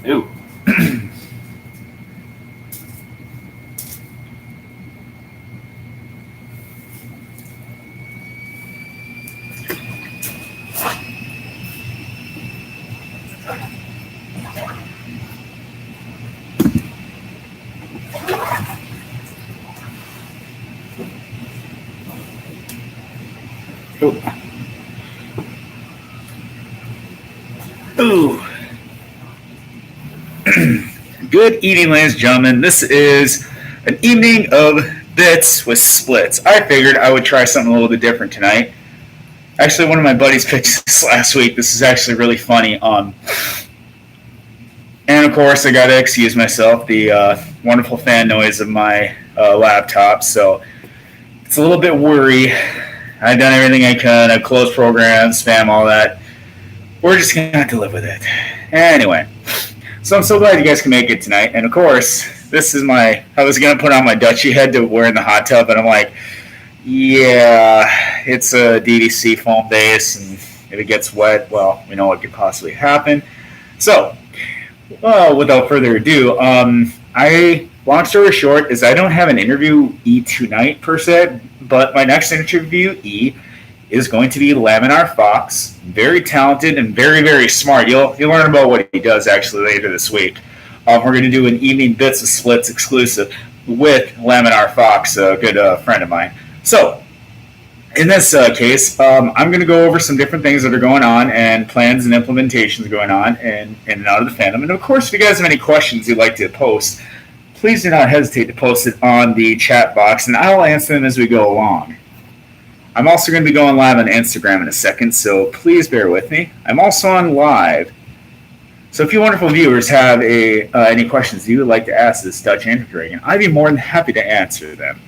Ooh. Ooh. Ooh. Good evening, ladies and gentlemen. This is an evening of Bitz with Splitz. I figured I would try something a little bit different tonight. Actually, one of my buddies pitched this last week. This is actually really funny. And of course, I got to excuse myself. The wonderful fan noise of my laptop. So it's a little bit worry. I've done everything I could. I've closed programs, spam, all that. We're just going to have to live with it. Anyway, so I'm so glad you guys can make it tonight. And of course, this is I was going to put on my Dutchie head to wear in the hot tub, and I'm like, yeah, it's a DDC foam base, and if it gets wet, well, we know what could possibly happen. So, without further ado, long story short is I don't have an interviewee tonight per se, but my next interviewee is going to be Laminar Fox. Very talented and very, very smart. You'll learn about what he does actually later this week. We're going to do an evening Bitz of Splitz exclusive with Laminar Fox, a good friend of mine. So, in this case, I'm going to go over some different things that are going on and plans and implementations going on in and out of the fandom. And of course, if you guys have any questions you'd like to post, please do not hesitate to post it on the chat box, and I'll answer them as we go along. I'm also going to be going live on Instagram in a second, so please bear with me. I'm also on live. So if you wonderful viewers have any questions you would like to ask this Dutch Andrew Dragon, I'd be more than happy to answer them.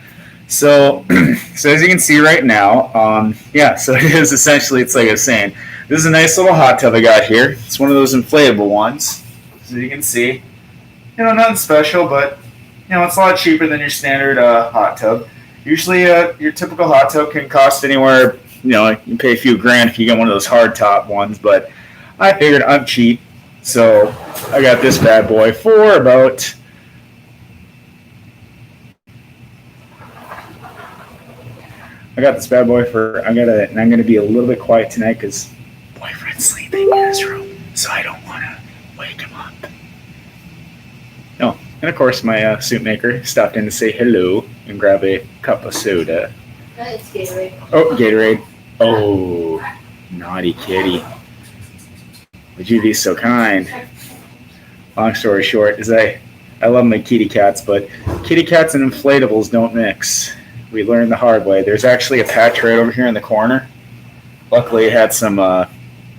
So as you can see right now, so it is essentially, it's like I was saying, this is a nice little hot tub I got here. It's one of those inflatable ones. So you can see, nothing special, but, it's a lot cheaper than your standard hot tub. Usually your typical hot tub can cost anywhere, you can pay a few grand if you get one of those hard top ones, but I figured I'm cheap. So I got this bad boy for about... I'm going to be a little bit quiet tonight because boyfriend's sleeping in his room, so I don't want to wake him up. No, and of course my soup maker stopped in to say hello and grab a cup of soda. It's Gatorade. Oh, Gatorade. Oh, naughty kitty. Would you be so kind? Long story short is I love my kitty cats, but kitty cats and inflatables don't mix. We learned the hard way. There's actually a patch right over here in the corner. Luckily, it had some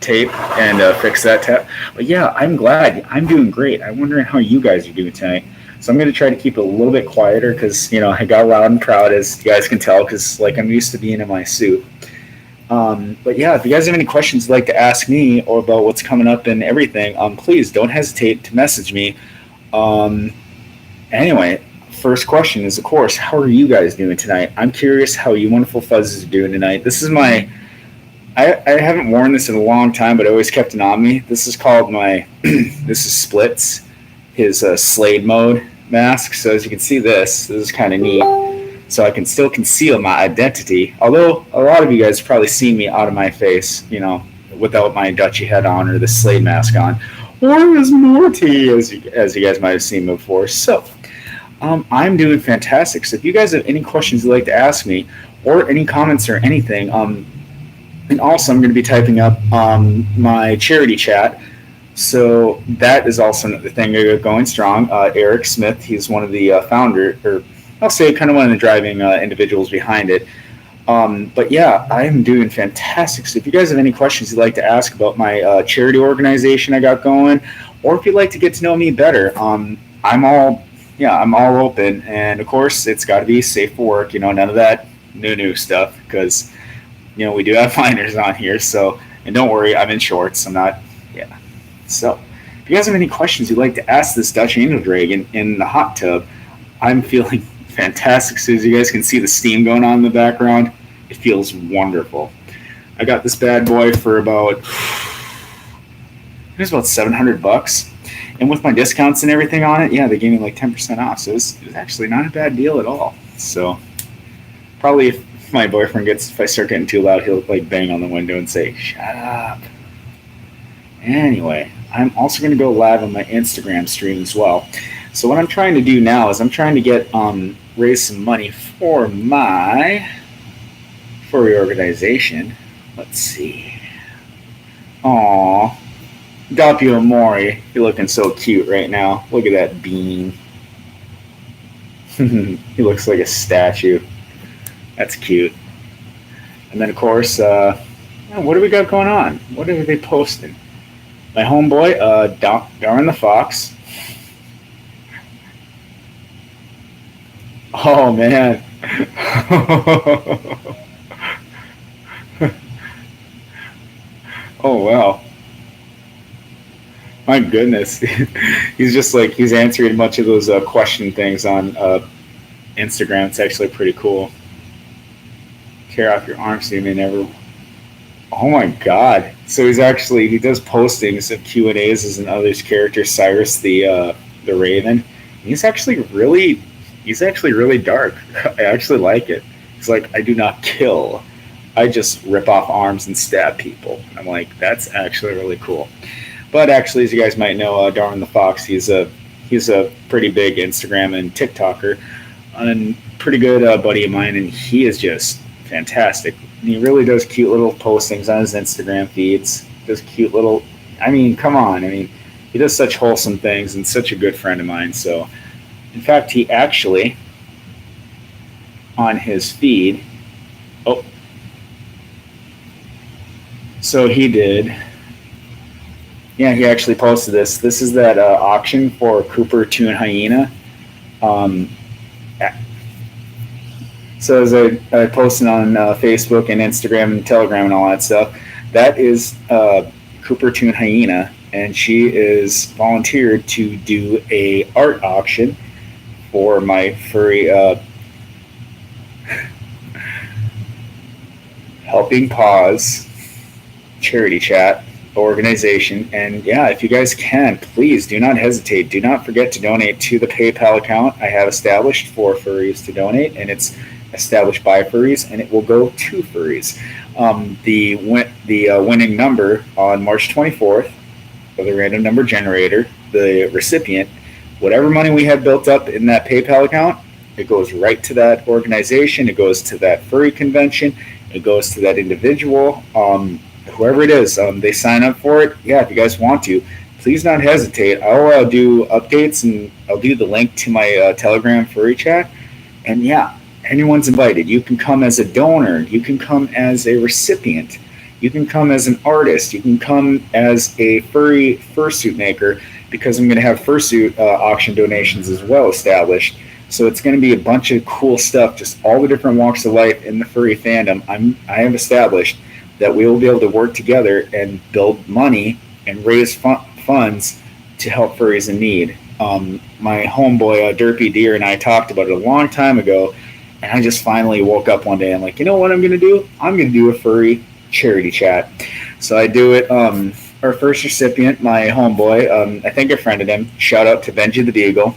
tape and fixed that tap. But yeah, I'm glad. I'm doing great. I'm wondering how you guys are doing tonight. So I'm going to try to keep it a little bit quieter because, I got loud and proud, as you guys can tell, because, I'm used to being in my suit. But yeah, if you guys have any questions you'd like to ask me or about what's coming up and everything, please don't hesitate to message me. Anyway, first question is, of course, how are you guys doing tonight? I'm curious how you wonderful fuzzes are doing tonight. This is I haven't worn this in a long time, but I always kept it on me. This is called this is Splitz, his Slade mode mask. So as you can see, this is kind of neat. So I can still conceal my identity. Although a lot of you guys have probably seen me out of my face, without my Dutchie head on or the Slade mask on. Or as Morty, as you guys might have seen before. So I'm doing fantastic. So if you guys have any questions you'd like to ask me or any comments or anything, and also I'm going to be typing up my charity chat. So that is also another thing going strong. Eric Smith, he's one of the founder, or I'll say kind of one of the driving individuals behind it. But yeah, I am doing fantastic. So if you guys have any questions you'd like to ask about my charity organization I got going, or if you'd like to get to know me better, I'm all open. And of course, it's got to be safe for work. None of that new stuff because we do have minors on here. So, and don't worry, I'm in shorts. I'm not. Yeah. So, if you guys have any questions you'd like to ask this Dutch Angel Dragon in the hot tub, I'm feeling fantastic. So as you guys can see the steam going on in the background, it feels wonderful. I got this bad boy for about, it was about $700. And with my discounts and everything on it, yeah, they gave me like 10% off. So it was actually not a bad deal at all. So probably if my boyfriend if I start getting too loud, he'll like bang on the window and say, shut up. Anyway, I'm also going to go live on my Instagram stream as well. So what I'm trying to do now is I'm trying to get raise some money for my furry organization. Let's see. Aww. Doppio Mori, you're looking so cute right now. Look at that bean. He looks like a statue. That's cute. And then, of course, what do we got going on? What are they posting? My homeboy, Darwin the Fox. Oh, man. Oh, wow. My goodness. He's answering much of those question things on Instagram. It's actually pretty cool. Tear off your arm so you may never. Oh my God! So he does postings of Q&As as an other's character, Cyrus the Raven. He's actually really dark. I actually like it. He's like, I do not kill. I just rip off arms and stab people. I'm like, that's actually really cool. But actually, as you guys might know, Darwin the Fox, he's a pretty big Instagram and TikToker, and pretty good buddy of mine, and he is just fantastic. And he really does cute little postings on his Instagram feeds. Does cute little, come on. He does such wholesome things and such a good friend of mine. So, in fact, he actually, on his feed, so he did. Yeah, he actually posted this. This is that auction for Cooper Toon Hyena. So as I posted on Facebook and Instagram and Telegram and all that stuff, that is Cooper Toon Hyena, and she is volunteered to do a art auction for my furry Helping Paws charity chat organization. And yeah, if you guys can, please do not hesitate. Do not forget to donate to the PayPal account I have established for furries to donate, and it's established by furries, and it will go to furries. The winning number on March 24th of the random number generator, the recipient, whatever money we have built up in that PayPal account, it goes right to that organization. It goes to that furry convention. It goes to that individual. Whoever it is, they sign up for it. Yeah, if you guys want to, please not hesitate. I'll do updates, and I'll do the link to my Telegram furry chat. And yeah, anyone's invited. You can come as a donor. You can come as a recipient. You can come as an artist. You can come as a furry fursuit maker, because I'm going to have fursuit auction donations as well established. So it's going to be a bunch of cool stuff, just all the different walks of life in the furry fandom. I have established that we will be able to work together and build money and raise funds to help furries in need. My homeboy, Derpy Deer, and I talked about it a long time ago, and I just finally woke up one day and like, you know what I'm going to do? I'm going to do a furry charity chat. So I do it. Our first recipient, my homeboy, I think I friended him. Shout out to Benji the Beagle.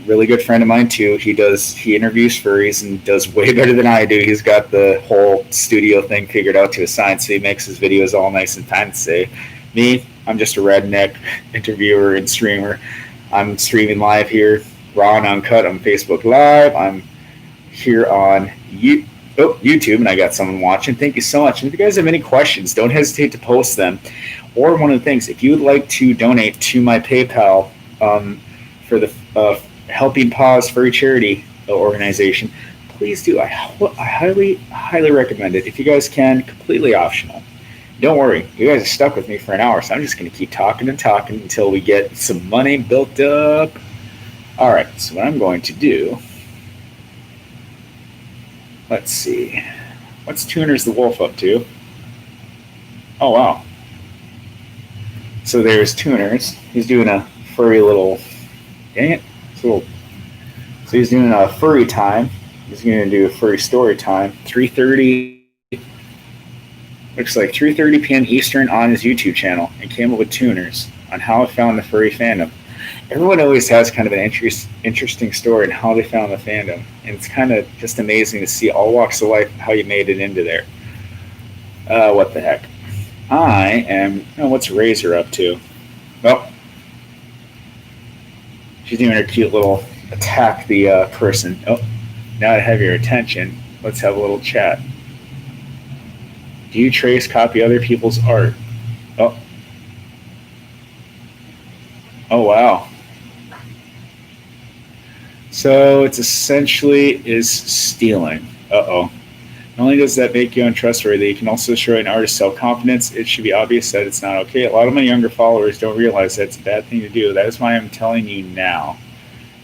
Really good friend of mine too. He interviews furries and does way better than I do. He's got the whole studio thing figured out to a science, so he makes his videos all nice and fancy. Me, I'm just a redneck interviewer and streamer. I'm streaming live here, raw and uncut on Facebook Live. I'm here on YouTube, and I got someone watching. Thank you so much. And if you guys have any questions, don't hesitate to post them. Or one of the things, if you would like to donate to my PayPal for the Helping Paws Furry Charity organization, please do. I highly, highly recommend it. If you guys can, completely optional. Don't worry, you guys are stuck with me for an hour, so I'm just going to keep talking and talking until we get some money built up. All right, so what I'm going to do, let's see. What's Tuners the Wolf up to? Oh, wow. So there's Tuners. He's doing a furry little. Dang it! So he's doing a furry time. He's going to do a furry story time. 3:30. Looks like 3:30 p.m. Eastern on his YouTube channel, and came up with Tuners on how I found the furry fandom. Everyone always has kind of an interesting story on how they found the fandom, and it's kind of just amazing to see all walks of life how you made it into there. What the heck? I am. Oh, what's Razor up to? Well, she's doing her cute little attack the person. Oh, now I have your attention. Let's have a little chat. Do you trace copy other people's art? Oh. Oh, wow. So it's essentially is stealing. Uh-oh. Not only does that make you untrustworthy, it can also destroy an artist's self-confidence. It should be obvious that it's not okay. A lot of my younger followers don't realize that it's a bad thing to do. That is why I'm telling you now.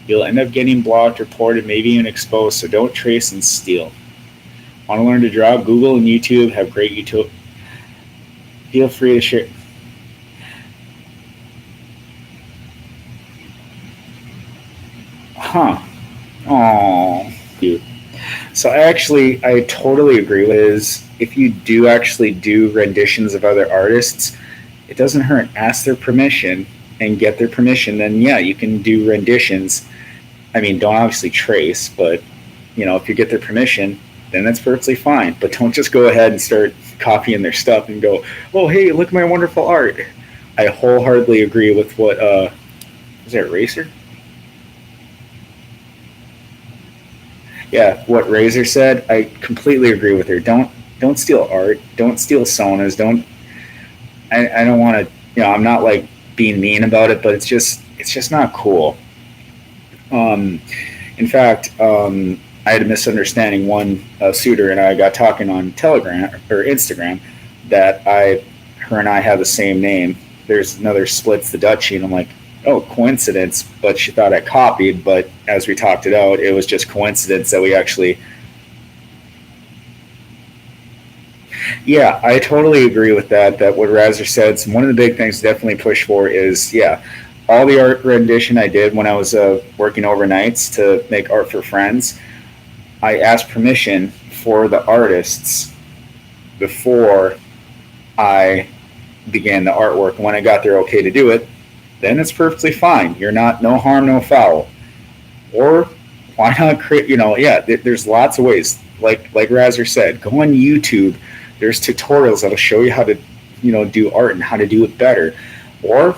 You'll end up getting blocked, reported, maybe even exposed, so don't trace and steal. Want to learn to draw? Google and YouTube have great YouTube. Feel free to share. Huh. Oh, cute. So I totally agree with is if you do actually do renditions of other artists, it doesn't hurt. Ask their permission and get their permission. Then yeah, you can do renditions. I mean, don't obviously trace, but if you get their permission, then that's perfectly fine. But don't just go ahead and start copying their stuff and go, oh, hey, look at my wonderful art. I wholeheartedly agree with what, is that Racer? Yeah, what Razor said, I completely agree with her. Don't steal art. Don't steal Sonas. I don't want to, I'm not like being mean about it, but it's just not cool. In fact, I had a misunderstanding. One suitor and I got talking on Telegram or Instagram that her and I have the same name. There's another Splitz the Dutchie, and I'm like, oh, coincidence. But she thought I copied. But as we talked it out, it was just coincidence that we actually. Yeah, I totally agree with that. That what Razor said. So one of the big things to definitely push for is all the art rendition I did when I was working overnights to make art for friends. I asked permission for the artists before I began the artwork. When I got their okay to do it, then it's perfectly fine. You're not, no harm, no foul. Or why not create, there's lots of ways. Like Razor said, go on YouTube. There's tutorials that'll show you how to, do art and how to do it better. Or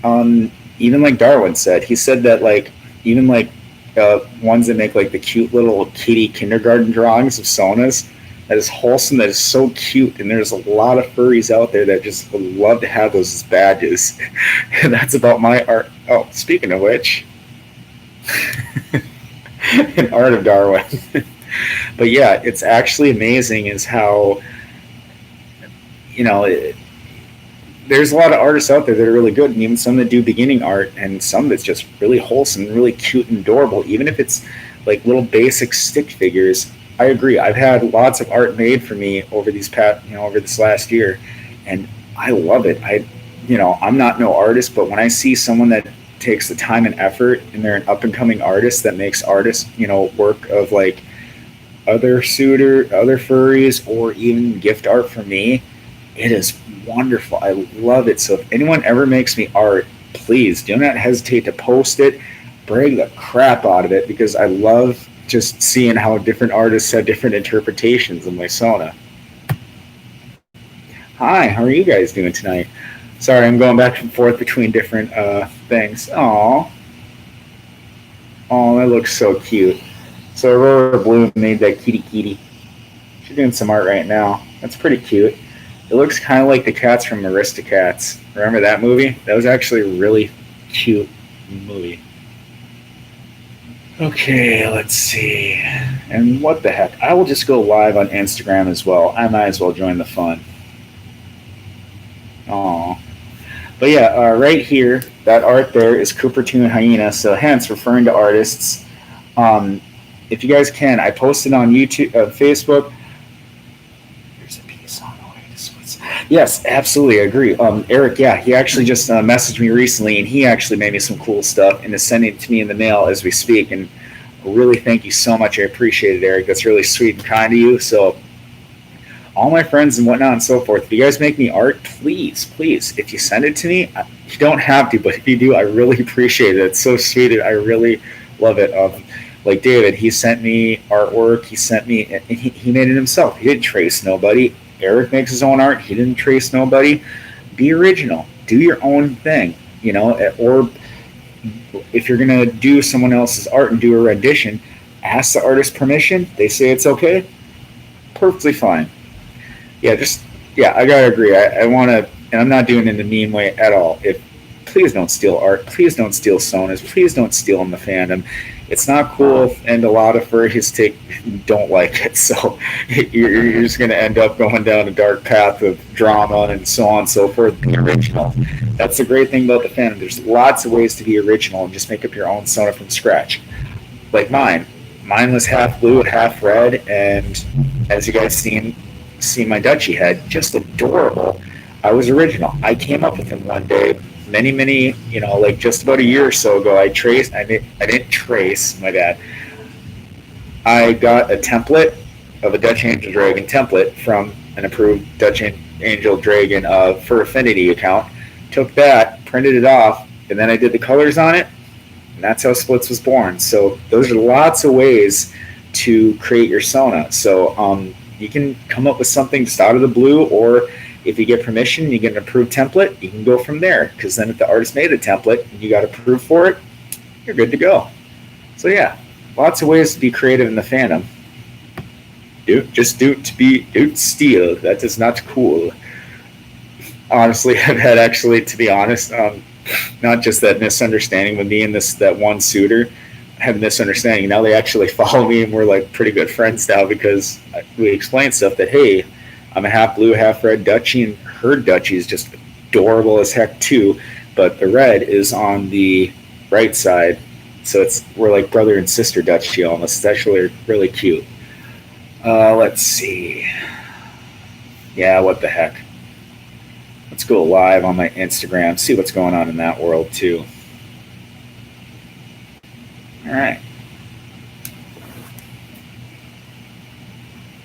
even like Darwin said, he said that ones that make like the cute little kitty kindergarten drawings of Sonas. That is wholesome. That is so cute. And there's a lot of furries out there that just would love to have those as badges. And that's about my art. Oh, speaking of which, an art of Darwin. But yeah, it's actually amazing is how, there's a lot of artists out there that are really good, and even some that do beginning art, and some that's just really wholesome, really cute and adorable. Even if it's like little basic stick figures, I agree. I've had lots of art made for me over over this last year, and I love it. I'm not no artist, but when I see someone that takes the time and effort, and they're an up and coming artist that makes work of like other furries, or even gift art for me, it is wonderful. I love it. So if anyone ever makes me art, please do not hesitate to post it. Brag the crap out of it, because I love just seeing how different artists have different interpretations of my Sona. Hi, how are you guys doing tonight? Sorry, I'm going back and forth between different things. Oh, that looks so cute. So Aurora Bloom made that kitty. She's doing some art right now. That's pretty cute. It looks kind of like the cats from Aristocats. Remember that movie? That was actually a really cute movie. Okay, let's see. And what the heck? I will just go live on Instagram as well. I might as well join the fun. Aw. But yeah, right here, that art there is Coopertoon Hyena, so hence referring to artists. If you guys can, I posted on YouTube, Facebook. Yes, absolutely, I agree. Eric, yeah, he actually just messaged me recently, and he actually made me some cool stuff and is sending it to me in the mail as we speak. And really, thank you so much. I appreciate it, Eric. That's really sweet and kind of you. So, all my friends and whatnot and so forth, if you guys make me art, please, please, if you send it to me, you don't have to, but if you do, I really appreciate it. It's so sweet. I really love it. Like David, he sent me artwork. He sent me, and he made it himself. He didn't trace nobody. Eric makes his own art. He didn't trace nobody. Be original. Do your own thing. Or if you're gonna do someone else's art and do a rendition, ask the artist permission. They say it's okay. Perfectly fine. Yeah, I gotta agree. I want to, and I'm not doing it in a mean way at all. If Please don't steal art. Please don't steal sonas. Please don't steal in the fandom. It's not cool, and a lot of furries don't like it. So you're just going to end up going down a dark path of drama and so on and so forth. Be original. That's the great thing about the fandom. There's lots of ways to be original and just make up your own sona from scratch. Like mine. Mine was half blue, half red, and as you guys see my Dutchie head, just adorable. I was original. I came up with him one day, many, like just about a year or so ago. I didn't trace, my bad. I got a template of a Dutch Angel Dragon template from an approved Dutch Angel Dragon Fur Affinity account. Took that, printed it off, and then I did the colors on it, and that's how Splitz was born. So those are lots of ways to create your sona. So you can come up with something just out of the blue, or if you get permission, you get an approved template, you can go from there. Because then if the artist made a template and you got approved for it, you're good to go. So yeah, lots of ways to be creative in the fandom. Don't steal. That is not cool. Honestly, I've had actually, to be honest, not just that misunderstanding with me and that one suitor. I had a misunderstanding. Now they actually follow me and we're like pretty good friends now because we explain stuff that, hey, I'm a half blue, half red Dutchie, and her Dutchie is just adorable as heck too, but the red is on the right side, so we're like brother and sister Dutchie almost. It's actually really cute. Let's see. Yeah, what the heck. Let's go live on my Instagram, see what's going on in that world too. All right.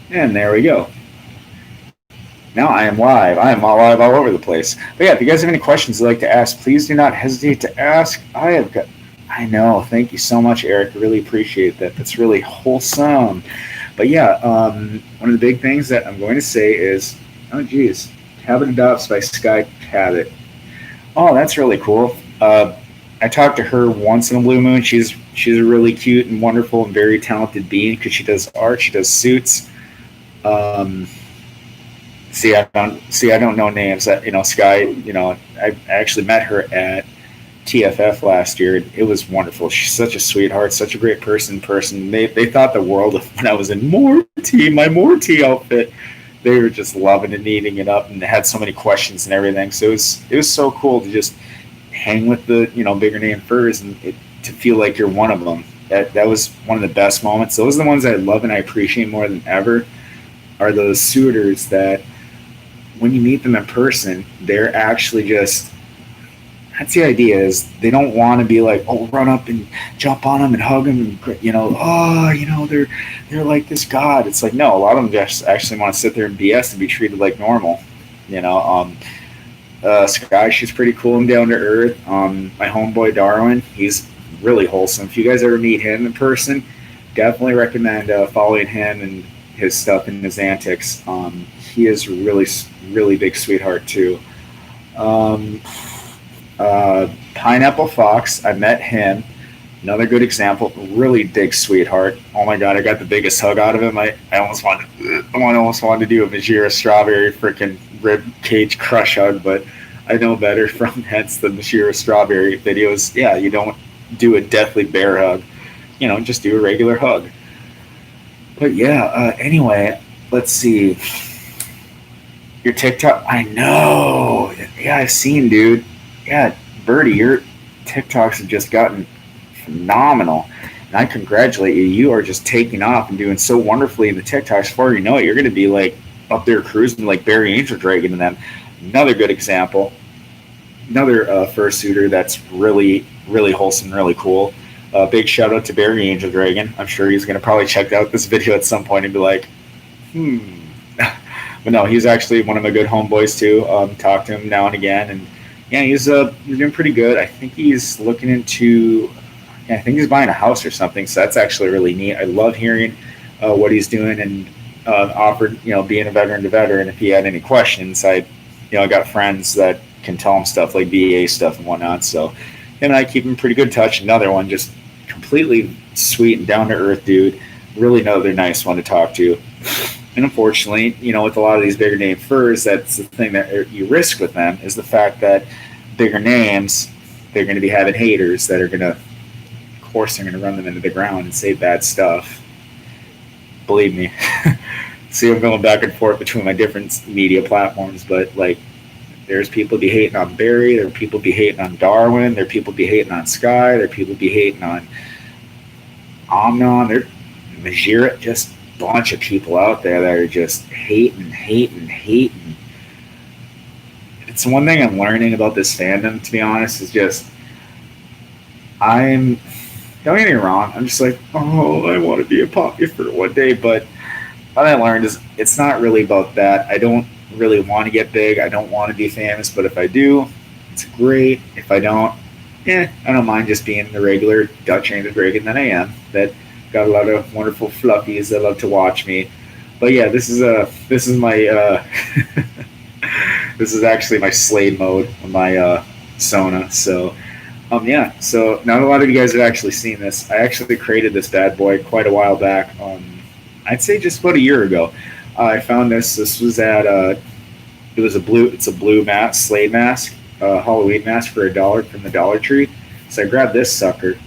And there we go. Now I am live. I am live all over the place. But yeah, if you guys have any questions you'd like to ask, please do not hesitate to ask. I know. Thank you so much, Eric. I really appreciate that. That's really wholesome. But yeah, one of the big things that I'm going to say is, oh geez, Habit Adopts by Sky Cabot. Oh, that's really cool. I talked to her once in a blue moon. She's a really cute and wonderful and very talented being because she does art, she does suits. I don't know names. Sky. I actually met her at TFF last year. It was wonderful. She's such a sweetheart, such a great person. They thought the world of when I was in my Morty outfit. They were just loving and eating it up, and had so many questions and everything. So it was so cool to just hang with the bigger name furs and to feel like you're one of them. That was one of the best moments. Those are the ones I love and I appreciate more than ever. Are those suitors that, when you meet them in person, they're actually just, that's the idea, is they don't want to be like, oh, run up and jump on them and hug them and, they're like this god. It's like, no, a lot of them just actually want to sit there and BS and be treated like normal. Sky, she's pretty cool and down to earth. My homeboy Darwin, he's really wholesome. If you guys ever meet him in person, definitely recommend following him and his stuff and his antics. He is really, really big sweetheart too. Pineapple Fox, I met him. Another good example, really big sweetheart. Oh my god, I got the biggest hug out of him. I almost wanted to do a Majira Strawberry freaking rib cage crush hug, but I know better from hence the Majira Strawberry videos. Yeah, you don't do a deathly bear hug. Just do a regular hug. But yeah, anyway, let's see. Your TikTok, I know. Yeah, I've seen, dude. Yeah, Birdie, your TikToks have just gotten phenomenal. And I congratulate you. You are just taking off and doing so wonderfully in the TikToks. Before you know it, you're going to be like up there cruising like Barry Angel Dragon and them. Another good example. Another fursuiter that's really, really wholesome, really cool. Big shout out to Barry Angel Dragon. I'm sure he's going to probably check out this video at some point and be like, But no, he's actually one of my good homeboys too. Talk to him now and again, and yeah, he's doing pretty good. I think he's looking into, yeah, I think he's buying a house or something. So that's actually really neat. I love hearing what he's doing, and offered, being a veteran to veteran. If he had any questions, I got friends that can tell him stuff like VA stuff and whatnot. So him and I keep in pretty good touch. Another one, just completely sweet and down to earth dude. Really another nice one to talk to. And unfortunately, with a lot of these bigger name furs, that's the thing that you risk with them, is the fact that bigger names, they're going to be having haters that are going to, of course, they're going to run them into the ground and say bad stuff. Believe me. See, I'm going back and forth between my different media platforms, but like, there's people be hating on Barry, there are people be hating on Darwin, there are people be hating on Sky, there are people be hating on Omnon, there Majira, just bunch of people out there that are just hating. It's one thing I'm learning about this fandom, to be honest, is just don't get me wrong, I'm just like, oh, I want to be a poppy for one day, but what I learned is it's not really about that. I don't really want to get big, I don't want to be famous, but if I do, it's great. If I don't, I don't mind just being the regular Dutch Angel Dragon that I am, that got a lot of wonderful fluffies that love to watch me. But yeah, this is my this is actually my Slade mode on my Sona. So so not a lot of you guys have actually seen this. I actually created this bad boy quite a while back. I'd say just about a year ago. I found this. This was at it's a blue mask, Slade mask, Halloween mask for $1 from the Dollar Tree. So I grabbed this sucker.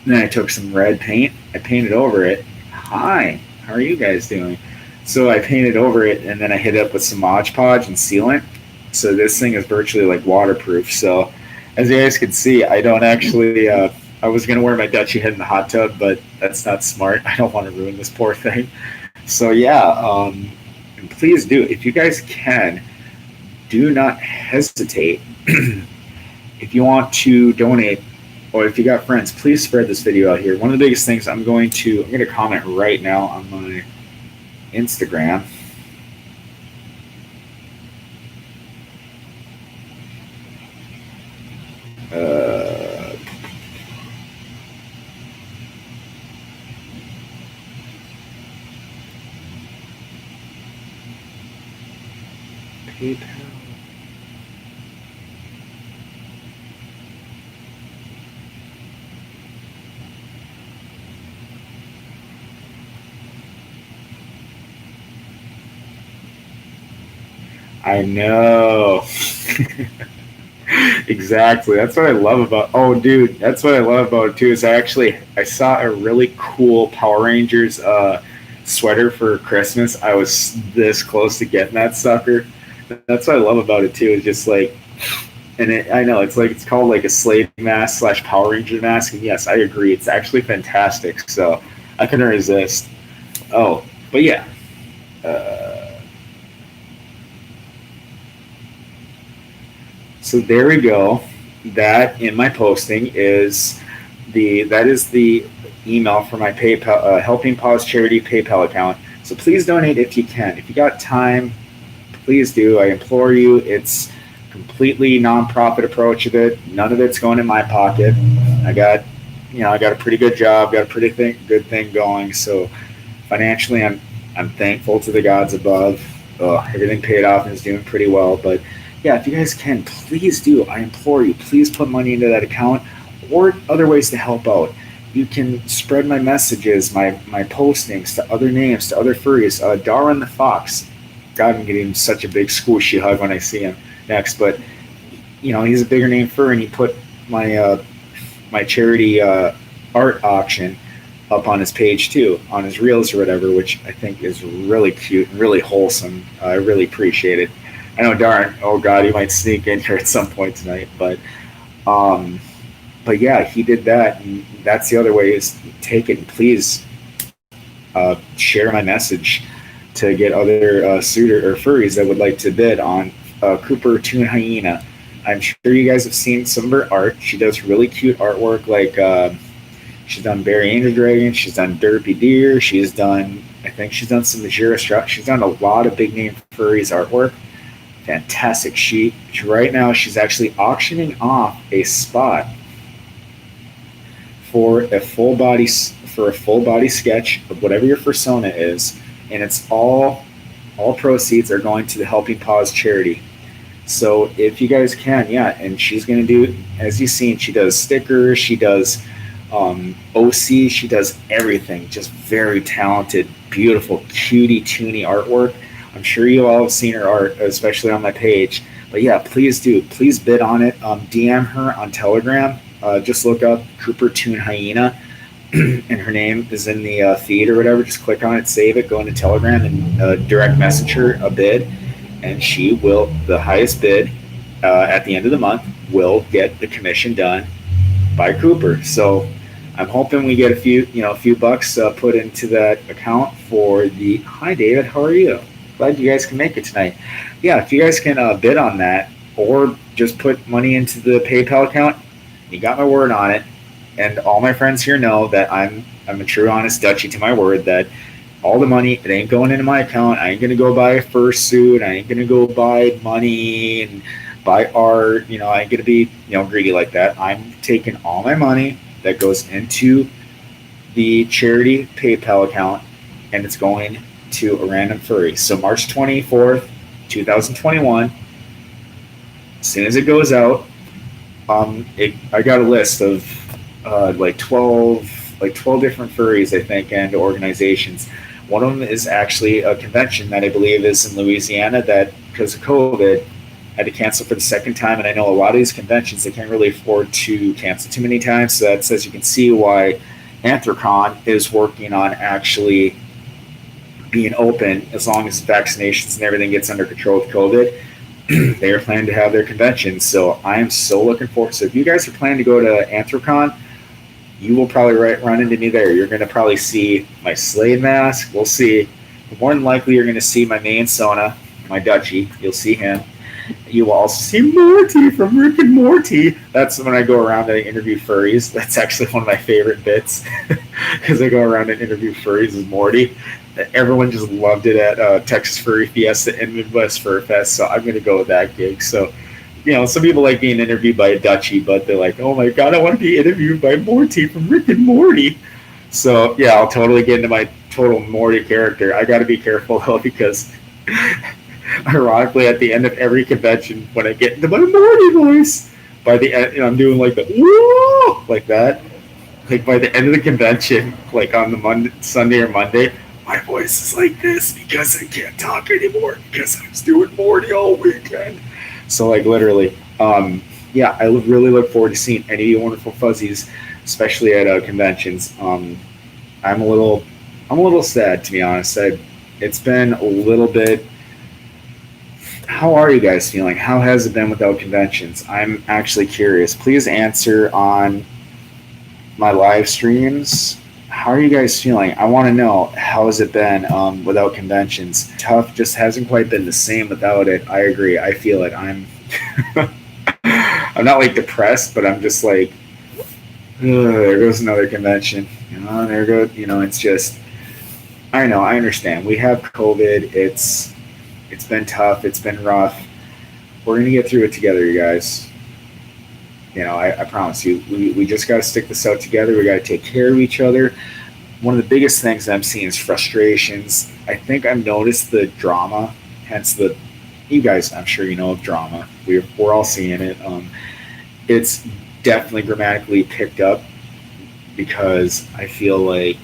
Then I took some red paint, I painted over it. Hi, how are you guys doing? So I painted over it, and then I hit it up with some Mod Podge and sealant. So this thing is virtually like waterproof. So as you guys can see, I don't actually, I was going to wear my Dutchie head in the hot tub, but that's not smart. I don't want to ruin this poor thing. So yeah, and please do, if you guys can, do not hesitate. If you want to donate, or if you got friends, please spread this video out here. One of the biggest things, I'm going to comment right now on my Instagram. PayPal. I know. Exactly. That's what I love about. Oh, dude, that's what I love about it too. Is I saw a really cool Power Rangers sweater for Christmas. I was this close to getting that sucker. That's what I love about it too. It's just like, I know it's called like a Slade mask / Power Ranger mask. And yes, I agree. It's actually fantastic. So I couldn't resist. Oh, but yeah. So there we go. That in my posting is the email for my PayPal Helping Paws Charity PayPal account. So please donate if you can. If you got time, please do. I implore you. It's completely non-profit approach of it. None of it's going in my pocket. I got a pretty good job, got a pretty good thing going. So financially, I'm thankful to the gods above. Everything paid off and is doing pretty well. But yeah, if you guys can, please do. I implore you, please put money into that account, or other ways to help out. You can spread my messages, my postings to other names, to other furries. Darwin the Fox. God, I'm getting such a big squishy hug when I see him next. But he's a bigger name fur, and he put my my charity art auction up on his page too, on his reels or whatever, which I think is really cute and really wholesome. I really appreciate it. I know, darn, oh God, he might sneak in here at some point tonight, but yeah, he did that, and that's the other way, is take it and please share my message to get other suitor or furries that would like to bid on Cooper Toon Hyena. I'm sure you guys have seen some of her art. She does really cute artwork, like she's done Barry Angel Dragon, she's done Derpy Deer, she's done, I think she's done some Majira Struck. She's done a lot of big name furries artwork. Fantastic. Right now she's actually auctioning off a spot for a full body sketch of whatever your persona is, and it's all proceeds are going to the Helping Paws charity. So if you guys can, yeah, and she's going to do, as you've seen, she does stickers, she does OC, she does everything. Just very talented, beautiful, cutie, toony artwork. I'm sure you all have seen her art, especially on my page. But yeah, please do. Please bid on it. DM her on Telegram. Just look up Cooper Toon Hyena, and her name is in the feed or whatever. Just click on it, save it, go into Telegram, and direct message her a bid. And she will, the highest bid at the end of the month, will get the commission done by Cooper. So I'm hoping we get a few bucks put into that account for the. Hi, David. How are you? Glad you guys can make it tonight. Yeah, if you guys can bid on that, or just put money into the PayPal account, you got my word on it. And all my friends here know that I'm a true, honest Dutchie to my word. That all the money, it ain't going into my account. I ain't gonna go buy a fursuit. I ain't gonna go buy money and buy art. I ain't gonna be greedy like that. I'm taking all my money that goes into the charity PayPal account, and it's going to a random furry. So March 24th, 2021. As soon as it goes out, I got a list of like 12 different furries, I think, and organizations. One of them is actually a convention that I believe is in Louisiana that, because of COVID, had to cancel for the second time. And I know a lot of these conventions, they can't really afford to cancel too many times. So that says you can see why Anthrocon is working on actually being open as long as vaccinations and everything gets under control with COVID. They are planning to have their convention. So I am so looking forward. So if you guys are planning to go to Anthrocon, you will probably run into me there. You're going to probably see my Slade mask. We'll see. More than likely, you're going to see my main Sona, my Dutchie. You'll see him. You will also see Morty from Rick and Morty. That's when I go around and I interview furries. That's actually one of my favorite bits, because I go around and interview furries with Morty. Everyone just loved it at Texas Furry Fiesta and Midwest Fur Fest, so I'm going to go with that gig. So, some people like being interviewed by a Dutchie, but they're like, oh my God, I want to be interviewed by Morty from Rick and Morty. So, yeah, I'll totally get into my total Morty character. I got to be careful, though, because ironically, at the end of every convention, when I get into my Morty voice, by the end, I'm doing like the woo, like that. Like by the end of the convention, like on the Sunday or Monday, my voice is like this because I can't talk anymore because I was doing Morty all weekend. So like literally, yeah, I really look forward to seeing any of you wonderful fuzzies, especially at conventions. I'm a little sad, to be honest. It's been a little bit. How are you guys feeling? How has it been without conventions? I'm actually curious. Please answer on my live streams. How are you guys feeling? I want to know, how has it been without conventions? Tough just hasn't quite been the same without it. I agree. I feel it. I'm I'm not like depressed, but I'm just like, there goes another convention. There goes, it's just, I know, I understand. We have COVID. It's been tough. It's been rough. We're going to get through it together, you guys. I promise you, we just got to stick this out together. We got to take care of each other. One of the biggest things I'm seeing is frustrations. I think I've noticed the drama, hence you guys, I'm sure you know of drama. We're all seeing it. It's definitely grammatically picked up because I feel like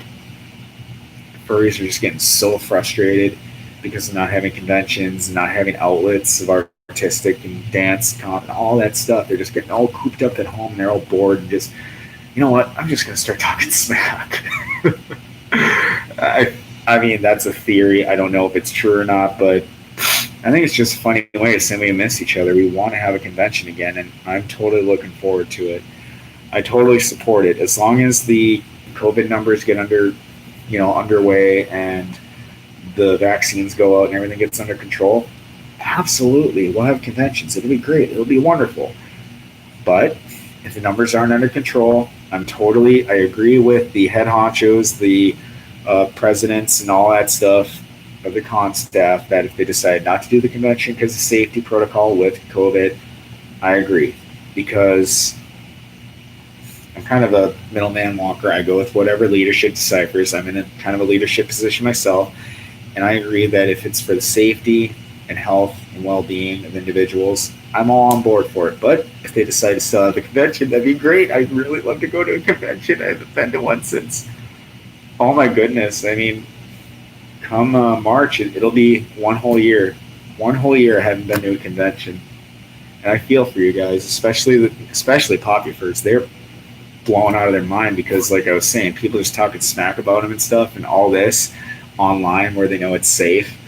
furries are just getting so frustrated because of not having conventions, not having outlets of artistic and dance, comp, and all that stuff. They're just getting all cooped up at home. And they're all bored and just, you know what? I'm just going to start talking smack. I mean, that's a theory. I don't know if it's true or not, but I think it's just a funny way to say we miss each other. We want to have a convention again, and I'm totally looking forward to it. I totally support it. As long as the COVID numbers get underway and the vaccines go out and everything gets under control, absolutely, we'll have conventions. It'll be great. It'll be wonderful. But if the numbers aren't under control, I agree with the head honchos, the presidents, and all that stuff of the con staff that if they decide not to do the convention because of safety protocol with COVID, I agree. Because I'm kind of a middleman walker. I go with whatever leadership deciphers. I'm in a kind of a leadership position myself. And I agree that if it's for the safety and health and well-being of individuals, I'm all on board for it. But if they decide to still have the convention, that'd be great. I'd really love to go to a convention. I haven't been to one since, oh my goodness. I mean, come March, it'll be one whole year. One whole year I haven't been to a convention. And I feel for you guys, especially Popufers. They're blown out of their mind because, like I was saying, people are just talking smack about them and stuff, and all this online where they know it's safe.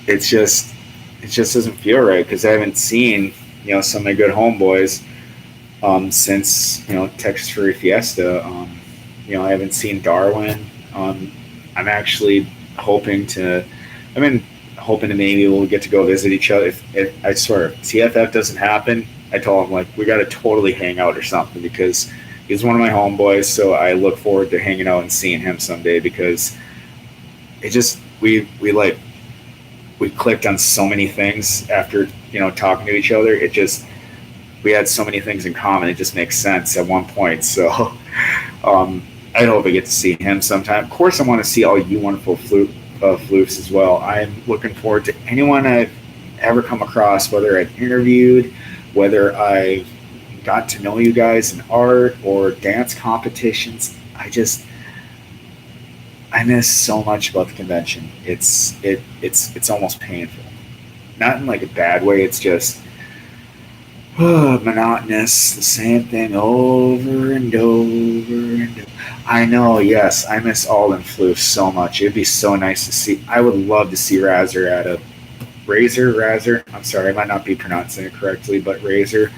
it just doesn't feel right because I haven't seen some of my good homeboys since Texas Furry Fiesta. I haven't seen Darwin. I'm actually hoping to. I've been hoping to maybe we'll get to go visit each other. If I swear, if TFF doesn't happen, I told him like we got to totally hang out or something because he's one of my homeboys. So I look forward to hanging out and seeing him someday because it just we clicked on so many things after talking to each other. We had so many things in common. It just makes sense at one point. So I hope I get to see him sometime. Of course, I want to see all you wonderful floofs as well. I'm looking forward to anyone I've ever come across, whether I've interviewed, whether I've got to know you guys in art or dance competitions. I miss so much about the convention. It's almost painful. Not in like a bad way. It's just monotonous, the same thing over and over and over. I know, yes, I miss Alden Floof so much. It'd be so nice to see. I would love to see Razor at a Razor. I'm sorry, I might not be pronouncing it correctly, but Razor.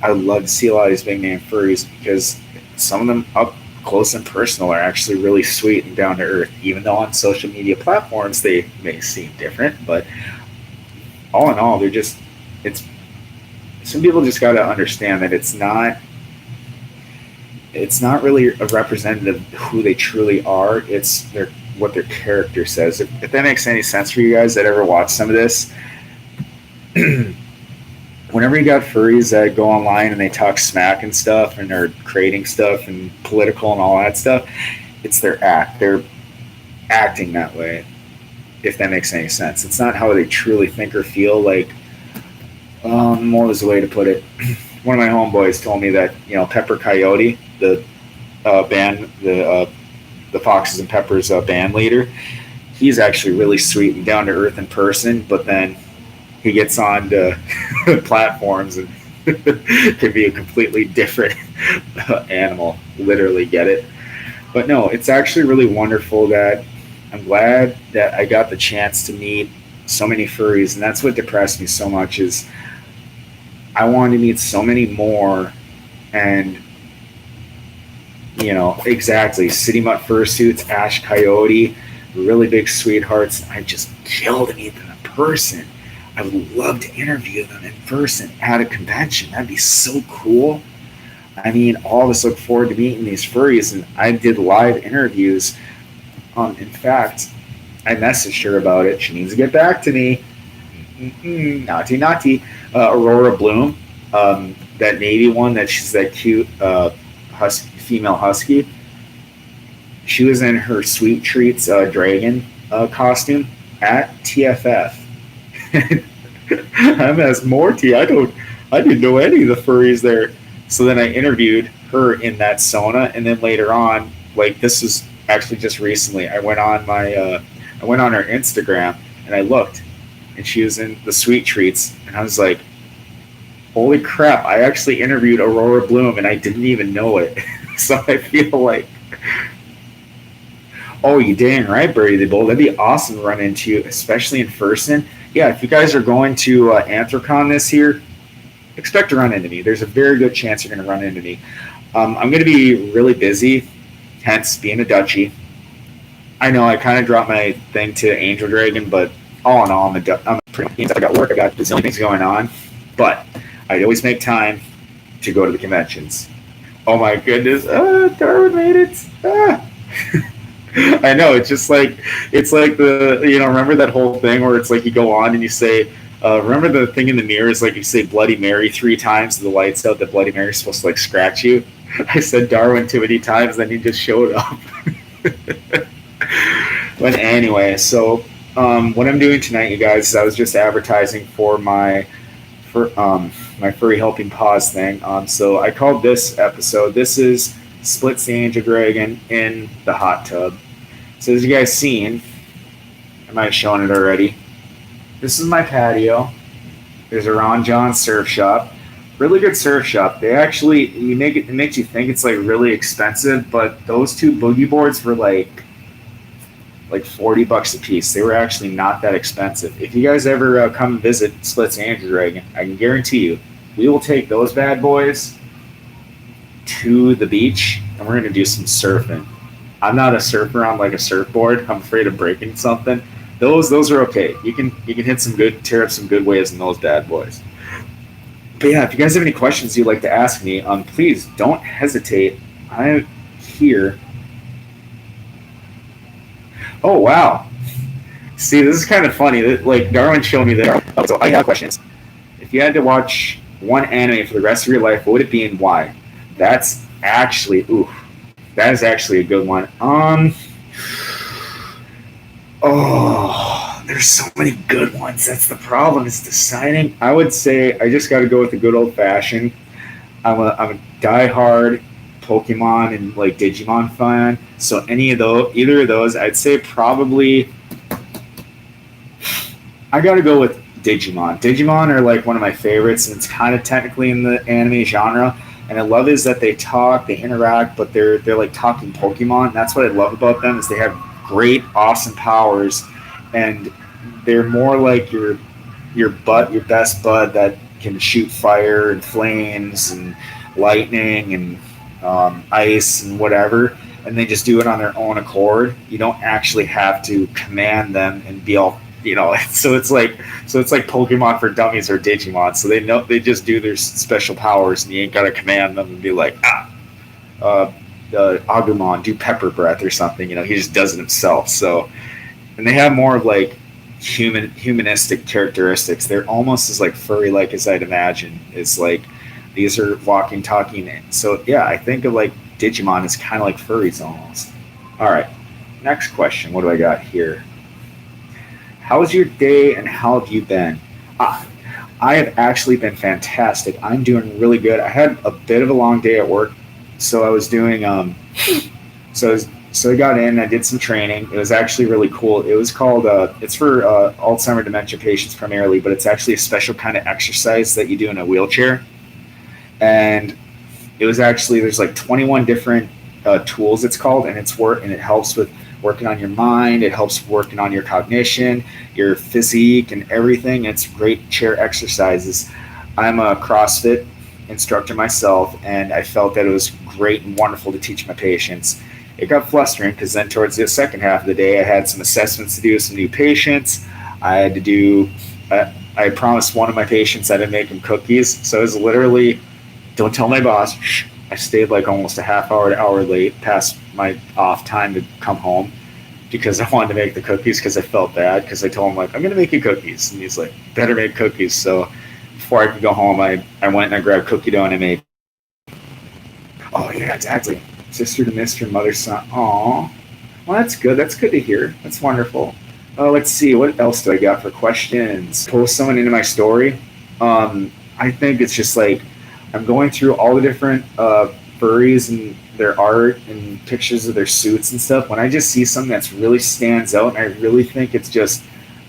I would love to see a lot of these big name furries because some of them up close and personal are actually really sweet and down to earth. Even though on social media platforms they may seem different, but all in all, they're just. Some people just got to understand that it's not really a representative of who they truly are. It's what their character says. If that makes any sense for you guys that ever watch some of this, whenever you got furries that go online and they talk smack and stuff and they're creating stuff and political and all that stuff, it's their act. They're acting that way, if that makes any sense. It's not how they truly think or feel. Like, what was the way to put it? One of my homeboys told me that Pepper Coyote, the band, the Foxes and Peppers band leader, he's actually really sweet and down to earth in person, but then he gets on to platforms and can be a completely different animal. Literally, get it? But no, it's actually really wonderful that I'm glad that I got the chance to meet so many furries, and that's what depressed me so much is I wanted to meet so many more, and exactly, City Mutt Fursuits, Ash Coyote, really big sweethearts. I just kill to meet them in person. I would love to interview them in person at a convention. That'd be so cool. I mean, all of us look forward to meeting these furries, and I did live interviews. In fact, I messaged her about it. She needs to get back to me. Naughty. Aurora Bloom, that Navy one, she's that cute female husky. She was in her Sweet Treats dragon costume at TFF. I'm as Morty. I didn't know any of the furries there. So then I interviewed her in that Sona, and then later on, like this was actually just recently, I went on her Instagram and I looked, and she was in the Sweet Treats, and I was like, holy crap, I actually interviewed Aurora Bloom and I didn't even know it. So I feel like, oh, you dang right, Birdie the Bull. That'd be awesome to run into you, especially in person. Yeah, if you guys are going to Anthrocon this year, expect to run into me. There's a very good chance you're going to run into me. I'm going to be really busy, hence being a Dutchie. I know I kind of dropped my thing to Angel Dragon, but all in all, I'm pretty. I got work. I got a zillion things going on, but I always make time to go to the conventions. Oh my goodness! Darwin made it. I know. It's like the remember that whole thing where it's like you go on and you say. Remember the thing in the mirror is like you say Bloody Mary 3 times, the lights out that Bloody Mary's supposed to like scratch you. I said Darwin too many times, then he just showed up. But anyway, so what I'm doing tonight, you guys, is I was just advertising for my furry helping paws thing. So I called this episode. This is Splitz the Angel Dragon in the hot tub. So as you guys seen, I might have shown it already. This is my patio. There's a Ron John surf shop. Really good surf shop. They actually it makes you think it's like really expensive, but those two boogie boards were like $40 a piece. They were actually not that expensive. If you guys ever come and visit Splitz Angel Dragon, I can guarantee you, we will take those bad boys to the beach and we're gonna do some surfing. I'm not a surfer on like a surfboard. I'm afraid of breaking something. Those are okay. You can tear up some good waves in those bad boys. But yeah, if you guys have any questions you'd like to ask me, please don't hesitate. I'm here. Oh wow! See, this is kind of funny. Like Darwin showed me that. So I have questions. If you had to watch one anime for the rest of your life, what would it be and why? That is actually a good one. Oh, there's so many good ones. That's the problem. Is deciding. I would say I just got to go with the good old fashioned. I'm a diehard Pokemon and like Digimon fan. So either of those, I'd say probably. I got to go with Digimon. Digimon are like one of my favorites, and it's kind of technically in the anime genre. And I love is that they talk, they interact, but they're like talking Pokemon. And that's what I love about them is they have great, awesome powers, and they're more like your best bud that can shoot fire and flames and lightning and ice and whatever, and they just do it on their own accord. You don't actually have to command them and be all So it's like Pokemon for dummies or Digimon. So they just do their special powers, and you ain't gotta command them and be like Agumon do pepper breath or something. He just does it himself. So, and they have more of like humanistic characteristics. They're almost as like furry like as I'd imagine. It's like these are walking, talking. So yeah, I think of like Digimon as kind of like furries almost. All right, next question. What do I got here? How was your day and how have you been? I have actually been fantastic. I'm doing really good. I had a bit of a long day at work, so I was doing so I got in. I did some training. It was actually really cool. It was called it's for Alzheimer dementia patients primarily, but it's actually a special kind of exercise that you do in a wheelchair. And it was actually there's like 21 different tools. It's called, and it helps with working on your mind. It helps working on your cognition, your physique, and everything. It's great chair exercises. I'm a CrossFit instructor myself, and I felt that it was great and wonderful to teach my patients. It got flustering because then towards the second half of the day, I had some assessments to do with some new patients. I had to do. I promised one of my patients I'd make him cookies, so it was literally, don't tell my boss. Shh. I stayed like almost a half hour to hour late past my off time to come home because I wanted to make the cookies because I felt bad because I told him like I'm gonna make you cookies, and he's like better make cookies. So before I could go home, I went and I grabbed cookie dough and I made. Oh yeah, exactly. Sister to Mister, mother son. Aw, well that's good. That's good to hear. That's wonderful. Let's see, what else do I got for questions? Post someone into my story. I think it's just like I'm going through all the different furries and their art and pictures of their suits and stuff. When I just see something that's really stands out and I really think it's just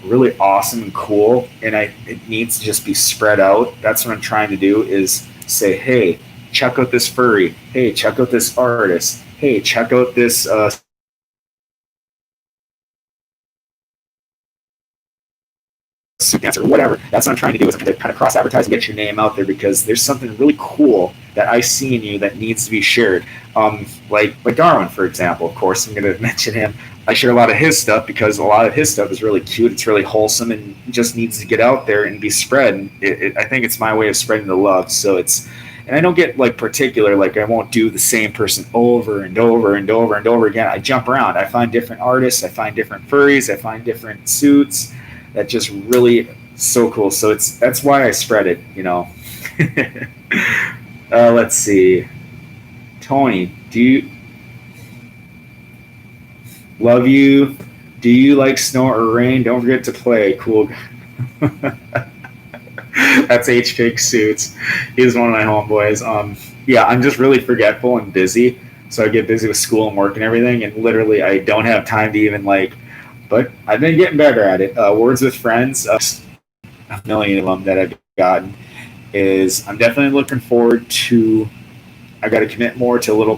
really awesome and cool, and it needs to just be spread out. That's what I'm trying to do is say, hey, check out this furry. Hey, check out this artist. Hey, check out this suit dancer or whatever. That's what I'm trying to do is kind of cross advertise and get your name out there because there's something really cool that I see in you that needs to be shared. Like Darwin, for example. Of course, I'm going to mention him. I share a lot of his stuff because a lot of his stuff is really cute. It's really wholesome and just needs to get out there and be spread. And I think it's my way of spreading the love. So it's, and I don't get like particular, like I won't do the same person over and over and over and over again. I jump around. I find different artists. I find different furries. I find different suits that just really so cool. So that's why I spread it, you know. Let's see. Tony, do you love you? Do you like snow or rain? Don't forget to play. Cool. That's H Fake Suits. He's one of my homeboys. Yeah, I'm just really forgetful and busy. So I get busy with school and work and everything, and literally I don't have time to even like. But I've been getting better at it. Words with friends, a million of them that I've gotten. Is I'm definitely looking forward to. I got to commit more to little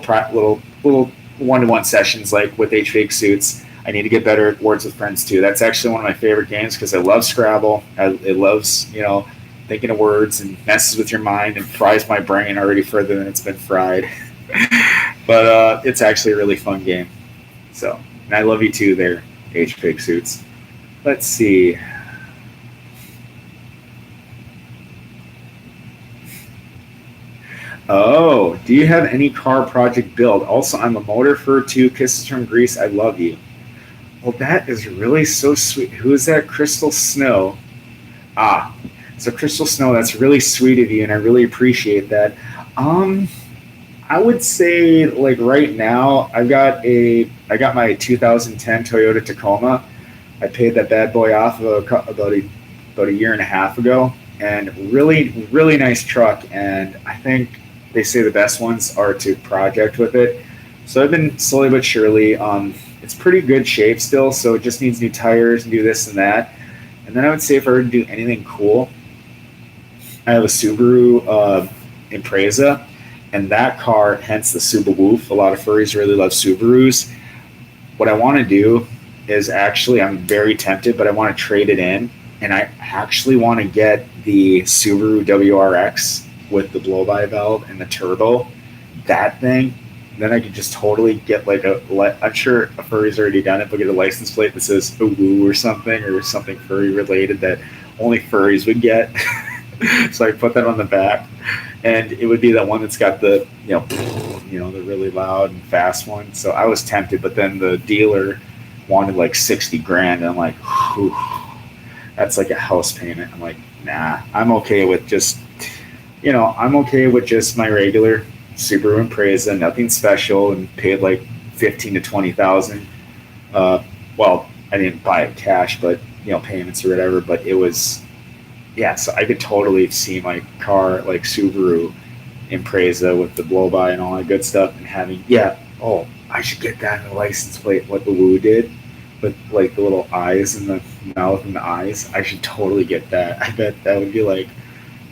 one-to-one sessions like with H Fake Suits. I need to get better at Words with Friends too. That's actually one of my favorite games because I love Scrabble. It loves thinking of words and messes with your mind and fries my brain already further than it's been fried. But it's actually a really fun game. So, and I love you too there, H Fake Suits. Let's see. Oh, do you have any car project build? Also, I'm a motor fur too. Kisses from Greece. I love you. Well, that is really so sweet. Who is that? Crystal Snow. Ah, so Crystal Snow, that's really sweet of you, and I really appreciate that. I would say like right now, I got my 2010 Toyota Tacoma. I paid that bad boy off about a year and a half ago, and really nice truck. And I think they say the best ones are to project with it. So I've been slowly but surely. It's pretty good shape still, so it just needs new tires and do this and that. And then I would say if I were to do anything cool, I have a Subaru Impreza, and that car, hence the Subaru Woof. A lot of furries really love Subarus. What I want to do is actually, I'm very tempted, but I want to trade it in, and I actually want to get the Subaru WRX with the blow-by valve and the turbo. That thing. Then I could just totally get like I'm sure a furry's already done it, but get a license plate that says a woo or something furry related that only furries would get. So I put that on the back, and it would be that one that's got the the really loud and fast one. So I was tempted, but then the dealer wanted like 60 grand, and I'm like, whew, that's like a house payment. I'm like, nah, I'm okay with just my regular Subaru Impreza, nothing special, and paid like 15 to 20,000. Well, I didn't buy it cash, but payments or whatever. But it was, yeah. So I could totally see my car like Subaru Impreza with the blow by and all that good stuff, and having Oh, I should get that in the license plate, what the Woo did, with like the little eyes and the mouth and the eyes. I should totally get that. I bet that would be like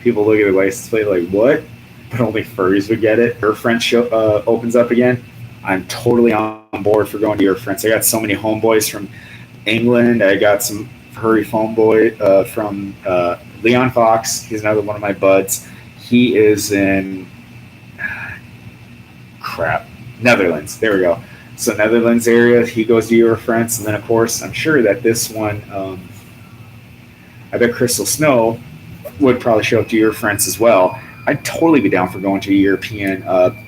people look at the license plate like, what? But only furries would get it. Your French show opens up again. I'm totally on board for going to your friends. I got so many homeboys from England. I got some furry homeboy from Leon Fox. He's another one of my buds. He is in Netherlands. There we go. So Netherlands area. He goes to your friends, and then of course I'm sure that this one. I bet Crystal Snow would probably show up to your friends as well. I'd totally be down for going to a European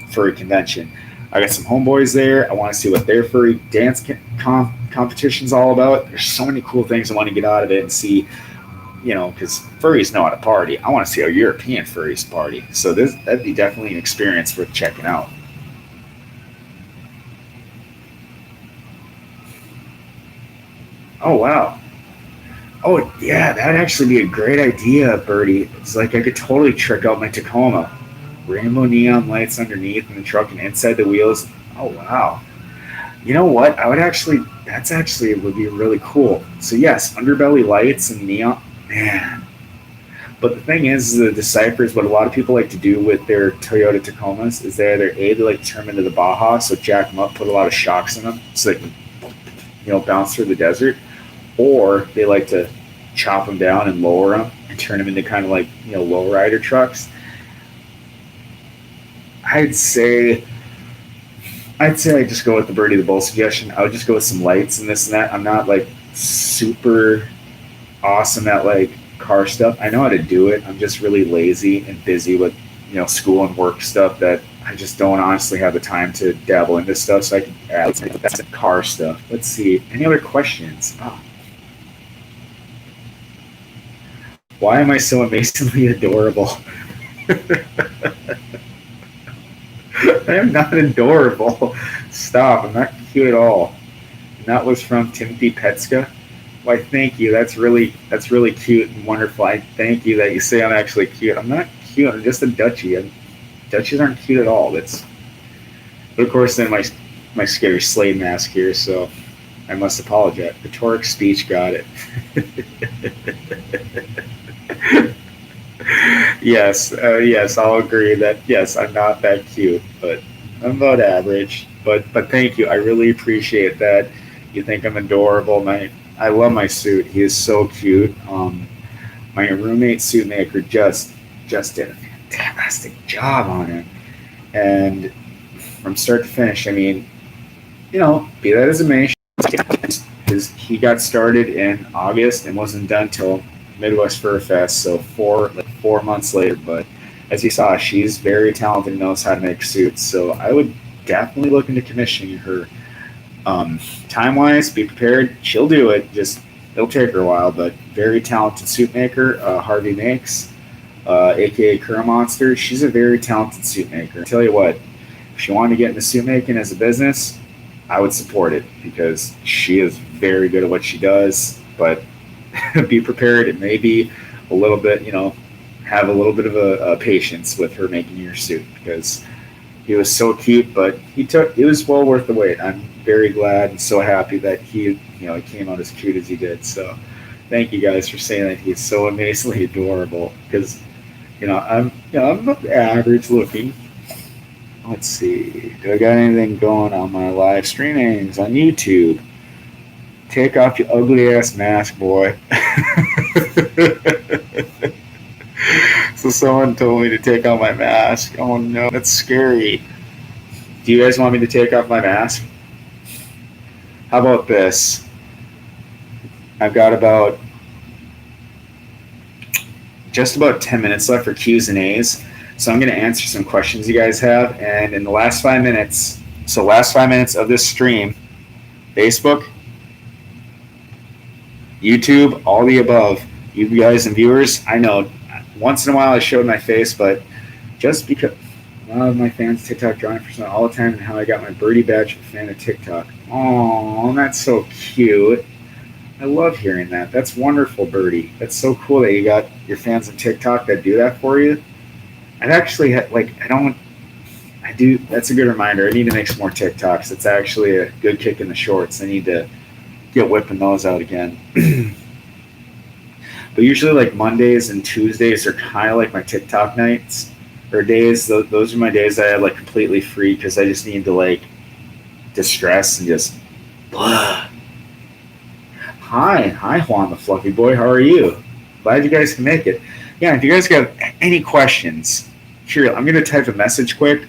furry convention. I got some homeboys there. I want to see what their furry dance competition's all about. There's so many cool things I want to get out of it and see, because furries know how to party. I want to see how European furries party. So that'd be definitely an experience worth checking out. Oh, wow. Oh, yeah, that'd actually be a great idea, Birdie. It's like I could totally trick out my Tacoma. Rainbow neon lights underneath in the truck and inside the wheels. Oh, wow. You know what? It would be really cool. So, yes, underbelly lights and neon. Man. But the thing is, the Deciphers, what a lot of people like to do with their Toyota Tacomas is they like to turn them into the Baja, so jack them up, put a lot of shocks in them so they can, bounce through the desert. Or they like to chop them down and lower them and turn them into kind of like lowrider trucks. I'd say I'd say I just go with the Birdie the Bull suggestion. I would just go with some lights and this and that. I'm not like super awesome at like car stuff. I know how to do it. I'm just really lazy and busy with school and work stuff that I just don't honestly have the time to dabble into stuff. So I can add that's car stuff. Let's see. Any other questions? Oh. Why am I so amazingly adorable? I am not adorable. Stop. I'm not cute at all. And that was from Timothy Petska. Why, thank you. That's really cute and wonderful. I thank you that you say I'm actually cute. I'm not cute. I'm just a Dutchie. Dutchies aren't cute at all. But of course, then my scary Slade mask here, so I must apologize. Rhetoric speech got it. Yes, I'll agree that yes, I'm not that cute, but I'm about average. But thank you. I really appreciate that. You think I'm adorable. I love my suit. He is so cute. My roommate suit maker just did a fantastic job on it, and from start to finish. I mean, be that as it may, he got started in August and wasn't done till Midwest Fur Fest, so 4 months later. But as you saw, she's very talented and knows how to make suits. So I would definitely look into commissioning her. Time wise, be prepared. She'll do it. Just it'll take her a while, but very talented suit maker. Harvey Makes, aka Kura Monster. She's a very talented suit maker. I tell you what, if she wanted to get into suit making as a business, I would support it because she is very good at what she does. But be prepared. It may be a little bit, have a little bit of a patience with her making your suit because he was so cute, but it was well worth the wait. I'm very glad and so happy that he came out as cute as he did. So thank you guys for saying that he's so amazingly adorable because, I'm average looking. Let's see. Do I got anything going on my live streamings on YouTube? Take off your ugly ass mask, boy. So someone told me to take off my mask. Oh no, that's scary. Do you guys want me to take off my mask? How about this? I've got just about 10 minutes left for Q's and A's. So I'm going to answer some questions you guys have. And in the last 5 minutes, of this stream, Facebook, YouTube, all the above, you guys and viewers, I know once in a while I showed my face, but just because a lot of my fans TikTok drawing for all the time and how I got my birdie badge for fan of TikTok. Oh, that's so cute. I love hearing that. That's wonderful, Birdie. That's so cool that you got your fans on TikTok that do that for you. I've actually that's a good reminder. I need to make some more TikToks. It's actually a good kick in the shorts. I need to get whipping those out again. But usually like Mondays and Tuesdays are kind of like my TikTok nights or days. Those are my days that I have like completely free because I just need to like distress and just blah. Hi Juan the Fluffy Boy, how are you? Glad you guys can make it. Yeah, if you guys have any questions, here I'm gonna type a message quick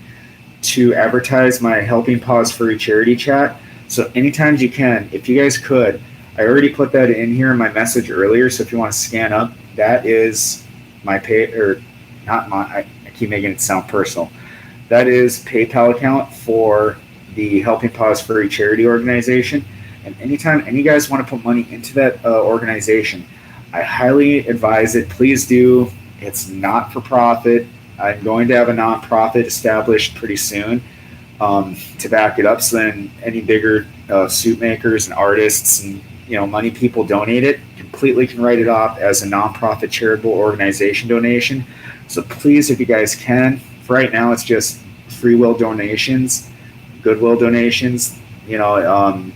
to advertise my Helping Paws Furry charity chat. So anytime you can, if you guys could, I already put that in here in my message earlier. So if you want to scan up, that is my I keep making it sound personal. That is PayPal account for the Helping Paws Furry charity organization. And anytime any guys want to put money into that organization, I highly advise it. Please do. It's not for profit. I'm going to have a nonprofit established pretty soon to back it up. So then any bigger suit makers and artists and money people donate it, completely can write it off as a nonprofit charitable organization donation. So please, if you guys can, for right now, it's just free will donations, goodwill donations, and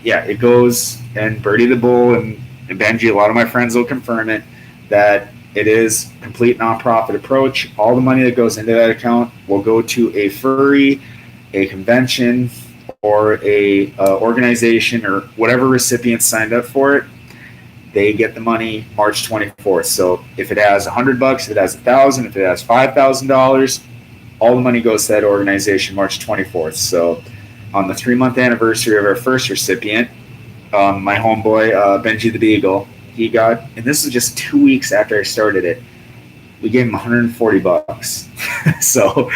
yeah, it goes, and Birdie the Bull and Benji, a lot of my friends will confirm it, that it is complete nonprofit approach. All the money that goes into that account will go to a furry, a convention, or a organization or whatever recipient signed up for it. They get the money March 24th. So if it has $100, if it has $1,000, if it has $5,000, all the money goes to that organization March 24th. So on the 3-month anniversary of our first recipient, my homeboy, Benji the Beagle, he got, and this is just 2 weeks after I started it, we gave him $140. So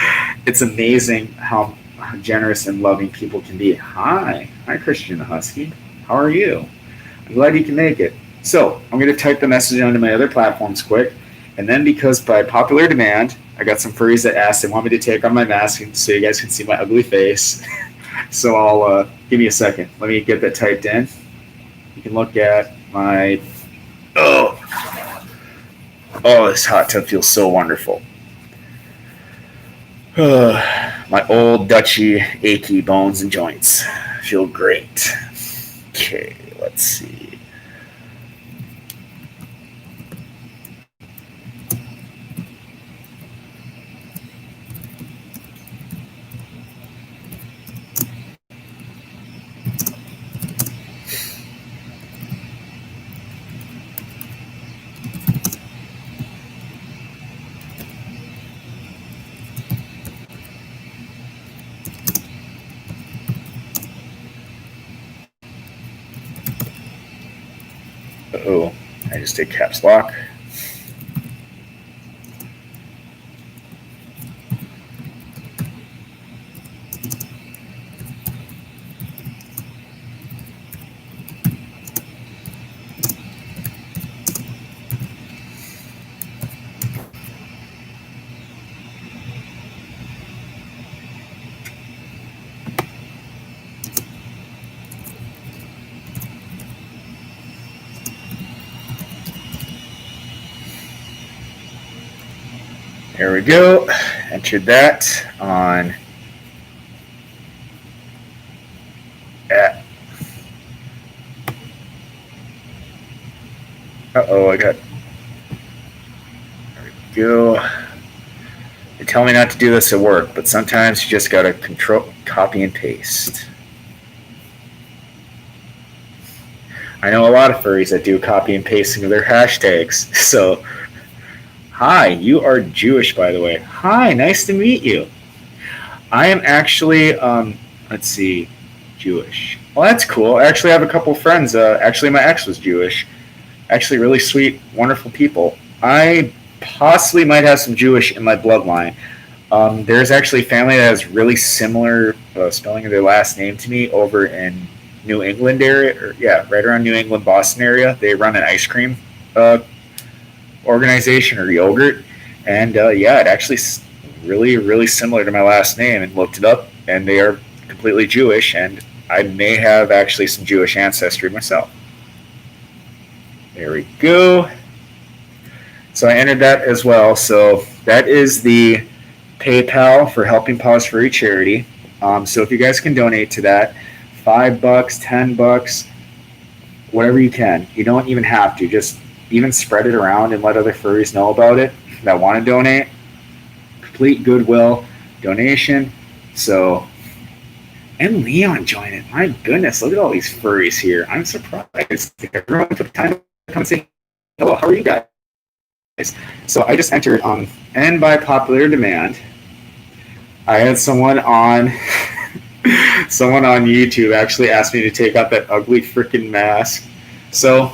it's amazing how generous and loving people can be. Hi, Christian the Husky. How are you? I'm glad you can make it. So I'm going to type the message onto my other platforms quick. And then because by popular demand, I got some furries that asked they want me to take off my mask so you guys can see my ugly face. So I'll give me a second. Let me get that typed in. You can look at my... Oh, this hot tub feels so wonderful. My old Dutchy achy bones and joints feel great. Okay, let's see. Uh-oh, I just did caps lock. There we go. Entered that on at. Uh-oh, I got. There we go. They tell me not to do this at work, but sometimes you just gotta control, copy and paste. I know a lot of furries that do copy and pasting of their hashtags, so. Hi, you are Jewish, by the way. Hi, nice to meet you. I am actually, let's see, Jewish. Well, that's cool. I actually have a couple friends. Actually, my ex was Jewish. Actually, really sweet, wonderful people. I possibly might have some Jewish in my bloodline. There's actually a family that has really similar spelling of their last name to me over in New England area, or yeah, right around New England, Boston area. They run an ice cream organization or yogurt, and yeah, it actually really similar to my last name, and looked it up, and they are completely Jewish, and I may have actually some Jewish ancestry myself. There we go. So I entered that as well. So that is the PayPal for Helping Paws Furry Charity. So if you guys can donate to that, $5, $10, whatever you can. You don't even have to. Just even spread it around and let other furries know about it that want to donate. Complete goodwill donation. So, and Leon joined it. My goodness, look at all these furries here. I'm surprised. Everyone took time to come and say, hello, how are you guys? So I just entered and by popular demand, I had someone on YouTube actually asked me to take out that ugly freaking mask. So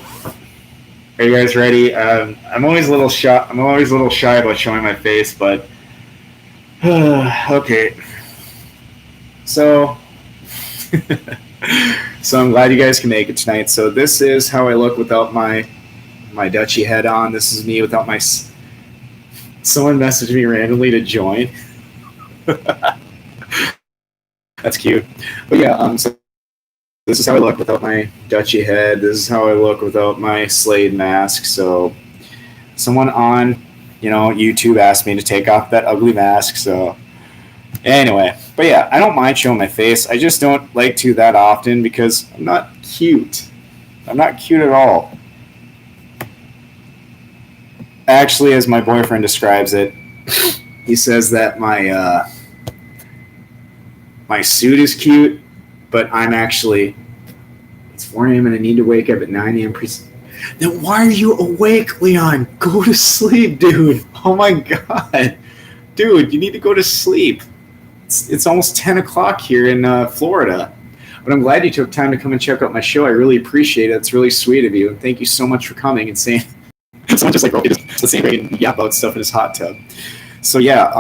are you guys ready? I'm always a little shy. I'm always a little shy about showing my face, but okay. So, so I'm glad you guys can make it tonight. So this is how I look without my Dutchy head on. This is me without my. Someone messaged me randomly to join. That's cute. But yeah, so this is how I look without my Dutchy head. This is how I look without my Slade mask. So someone on, YouTube asked me to take off that ugly mask. So anyway, but yeah, I don't mind showing my face. I just don't like to that often because I'm not cute. I'm not cute at all. Actually, as my boyfriend describes it, he says that my suit is cute, but I'm actually, it's 4 a.m. and I need to wake up at 9 a.m. Then why are you awake, Leon? Go to sleep, dude. Oh my God. dude, you need to go to sleep. It's almost 10 o'clock here in Florida. But I'm glad you took time to come and check out my show. I really appreciate it. It's really sweet of you. And thank you so much for coming and saying, someone just like wrote me the same way and yap about stuff in his hot tub. So yeah,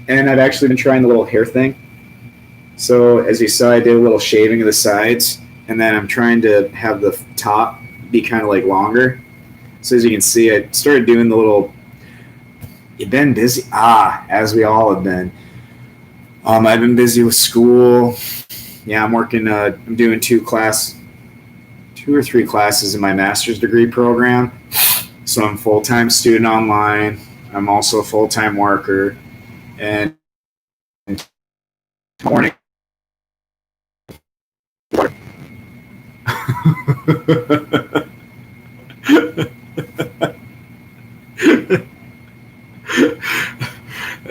and I've actually been trying the little hair thing. So as you saw, I did a little shaving of the sides, and then I'm trying to have the top be kind of like longer. So as you can see, I started doing the little, you've been busy? As we all have been. I've been busy with school. Yeah, I'm working, I'm doing 2 or 3 classes in my master's degree program. So I'm a full-time student online. I'm also a full-time worker. And morning.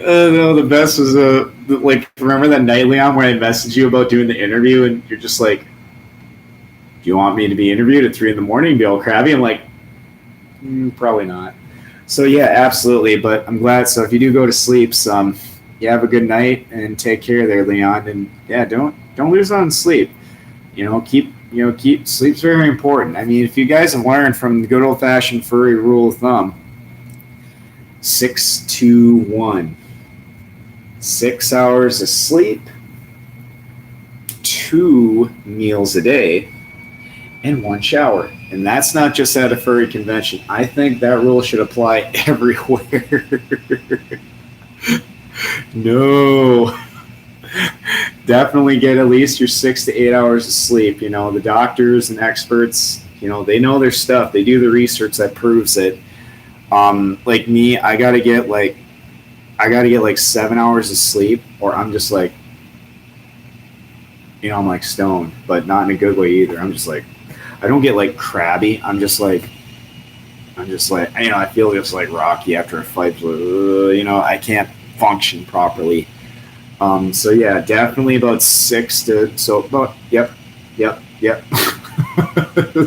No, the best was like, remember that night, Leon, where I messaged you about doing the interview, and you're just like, "Do you want me to be interviewed at 3 a.m. and be all crabby?" I'm like, probably not. So yeah, absolutely. But I'm glad. So if you do go to sleep, you have a good night and take care there, Leon. And yeah, don't lose on sleep. Keep sleep's very important. I mean, if you guys have learned from the good old fashioned furry rule of thumb, 6-2-1. 6 hours of sleep, 2 meals a day, and 1 shower. And that's not just at a furry convention. I think that rule should apply everywhere. No. Definitely get at least your 6 to 8 hours of sleep. The doctors and experts, they know their stuff. They do the research that proves it. Like me, I gotta get like 7 hours of sleep, or I'm just like, I'm like stoned, but not in a good way either. I'm just like, I don't get like crabby. I'm just like, I feel just like Rocky after a fight. I can't function properly. So yeah, definitely about 6 to, so about, yep.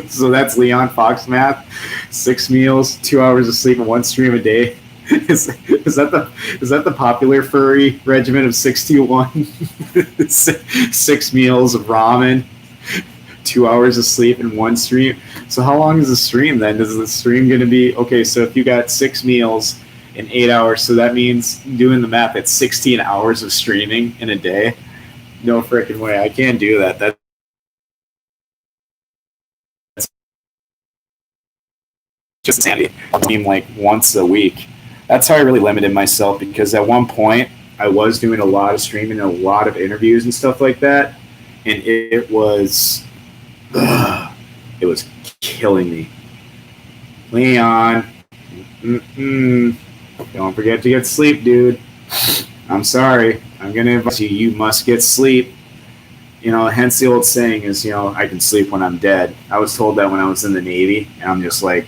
So that's Leon Fox math. 6 meals, 2 hours of sleep, and 1 stream a day. Is that the popular furry regimen of 6-2-1? 6 meals of ramen, 2 hours of sleep, and 1 stream. So how long is the stream then? Is the stream going to be okay? So if you got 6 meals in 8 hours, so that means, doing the math, it's 16 hours of streaming in a day. No freaking way! I can't do that. That's just insanity. I mean, like once a week. That's how I really limited myself, because at one point I was doing a lot of streaming and a lot of interviews and stuff like that, and it was killing me. Leon, don't forget to get sleep, dude. I'm sorry. I'm gonna advise you. You must get sleep. Hence the old saying is, I can sleep when I'm dead. I was told that when I was in the Navy, and I'm just like,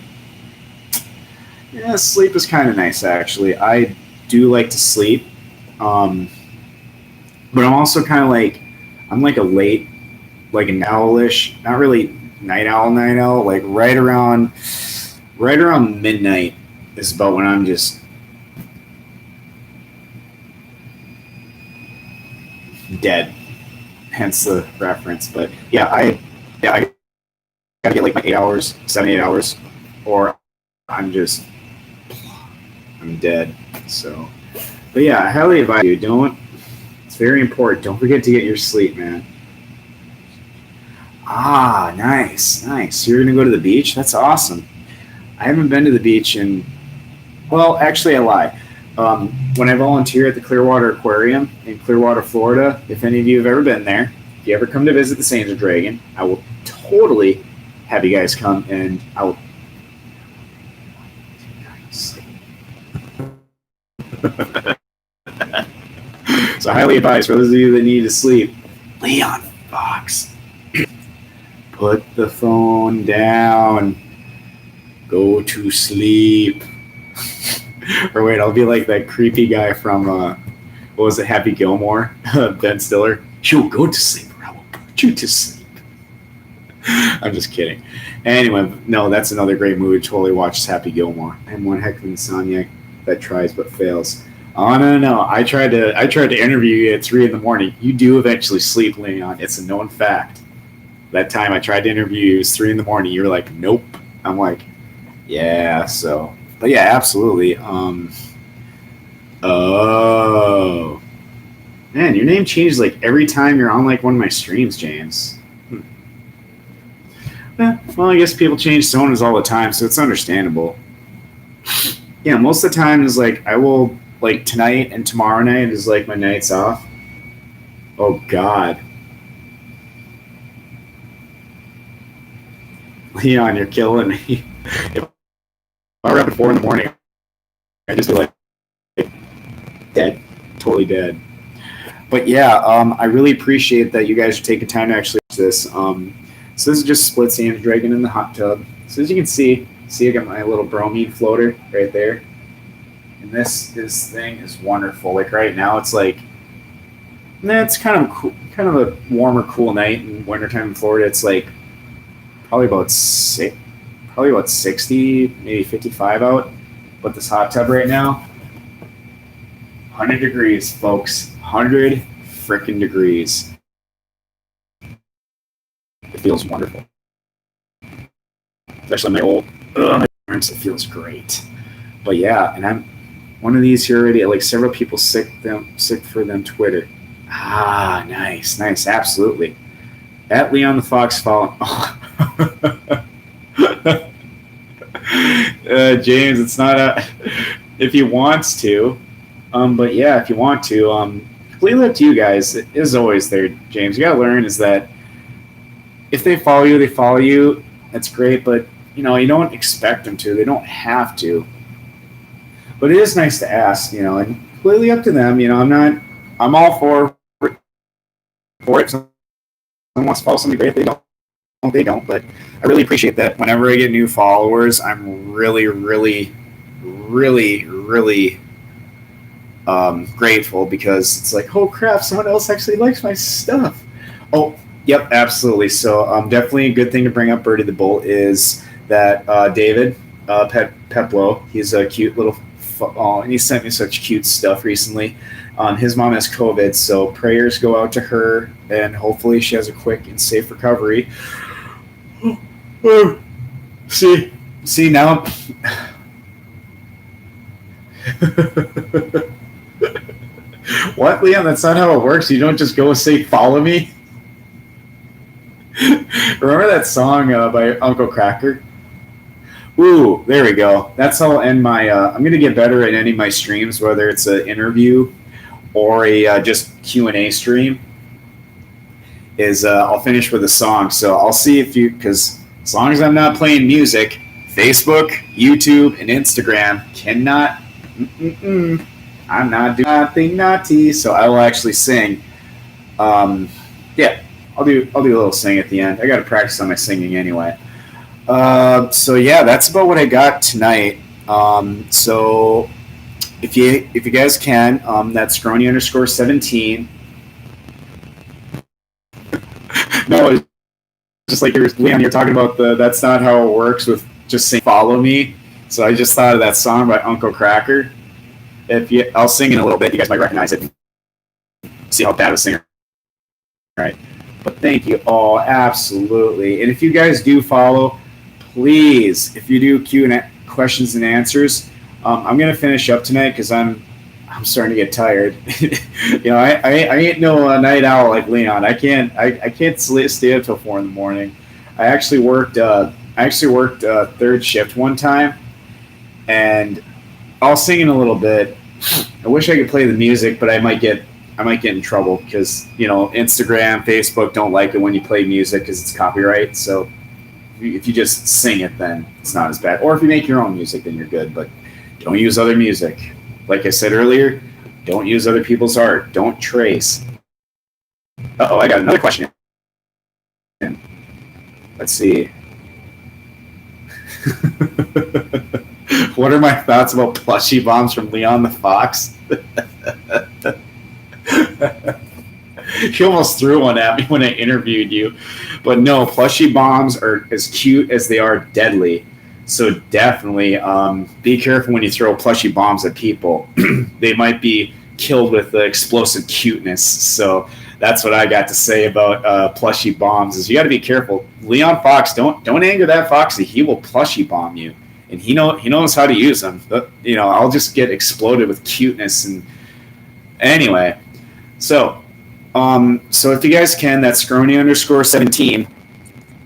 yeah, sleep is kind of nice, actually. I do like to sleep. But I'm also kind of like, I'm like a late, like an owlish, not really night owl, like right around midnight is about when I'm just dead. Hence the reference. But yeah, I gotta get like my 8 hours, 7-8 hours, or I'm dead. So, but yeah, I highly advise you, it's very important. Don't forget to get your sleep, man. Nice. You're gonna go to the beach? That's awesome. I haven't been to the beach well, actually I lie. When I volunteer at the Clearwater Aquarium in Clearwater, Florida, if any of you have ever been there, if you ever come to visit the Sanger Dragon, I will totally have you guys come, and I will so I highly advise, for those of you that need to sleep, Leon Fox, put the phone down, go to sleep. Or wait, I'll be like that creepy guy from what was it, Happy Gilmore? Ben Stiller. You'll go to sleep, or I will put you to sleep. I'm just kidding. Anyway, no, that's another great movie. Totally watches Happy Gilmore. I'm one heck of an insomniac that tries but fails. Oh no! I tried to interview you at 3 in the morning. You do eventually sleep, Leon. It's a known fact. That time I tried to interview you, it was 3 in the morning. You were like, nope. I'm like, yeah. So, but yeah, absolutely. Oh man, your name changes like every time you're on like one of my streams, James. Well, I guess people change tones all the time, so it's understandable. Yeah, most of the time is like I will like tonight and tomorrow night is like my nights off. Oh God, Leon, you're killing me. If I were up at 4 in the morning, I'd just be like dead, totally dead. But yeah, I really appreciate that you guys are taking time to actually watch this. So this is just Splitz and Dragon in the hot tub. So as you can see I got my little bromine floater right there. And this thing is wonderful. Like right now, it's like, it's kind of cool, kind of a warmer, cool night in wintertime in Florida. It's like probably about 60, maybe 55 out. But this hot tub right now, 100 degrees, folks. 100 freaking degrees. It feels wonderful. Especially my old parents, it feels great. But yeah, and I'm one of these here already. Like several people sick for them Twitter. Ah, nice, absolutely. At Leon the Fox following. James, it's not a. If he wants to, but yeah, if you want to, completely up to you guys. It is always there, James. You gotta learn is that if they follow you, they follow you. That's great, but you don't expect them to. They don't have to. But it is nice to ask, and completely up to them. I'm all for it. Someone wants to follow somebody great. They don't. But I really appreciate that. Whenever I get new followers, I'm really, really, really, really grateful because it's like, oh crap, someone else actually likes my stuff. Oh, yep, absolutely. So definitely a good thing to bring up, Birdie the Bull, is that David Peplo, he's a cute little, and he sent me such cute stuff recently. His mom has COVID, so prayers go out to her, and hopefully she has a quick and safe recovery. See now. What, Leon? That's not how it works. You don't just go and say, follow me. Remember that song by Uncle Cracker? Ooh, there we go. That's how I'll end my. I'm gonna get better at ending my streams, whether it's an interview or a just Q&A stream. I'll finish with a song. So I'll see if you, because as long as I'm not playing music, Facebook, YouTube, and Instagram cannot. I'm not doing nothing naughty, so I will actually sing. Yeah, I'll do a little sing at the end. I got to practice on my singing anyway. So yeah, that's about what I got tonight. So if you guys can, that's Scrony_17. No, it's just like Leon, you're talking about that's not how it works with just saying follow me. So I just thought of that song by Uncle Cracker. I'll sing in a little bit. You guys might recognize it. See how bad of a singer. Right. But thank you all, absolutely. And if you guys do follow, please, if you do Q&A questions and answers, I'm gonna finish up tonight because I'm starting to get tired. I ain't no night owl like Leon. I can't stay up till 4 in the morning. I actually worked third shift one time, and I'll sing in a little bit. I wish I could play the music, but I might get in trouble because Instagram, Facebook don't like it when you play music because it's copyright. So if you just sing it, then it's not as bad. Or if you make your own music, then you're good. But don't use other music. Like I said earlier, don't use other people's art. Don't trace. Uh-oh, I got another question. Let's see. What are my thoughts about plushie bombs from Leon the Fox? You almost threw one at me when I interviewed you. But no, plushie bombs are as cute as they are deadly. So definitely be careful when you throw plushy bombs at people. They might be killed with the explosive cuteness. So that's what I got to say about plushy bombs. Is you got to be careful. Leon Fox, don't anger that Foxy. He will plushy bomb you, and he knows how to use them. But, I'll just get exploded with cuteness. And anyway, so if you guys can, that's scrony_17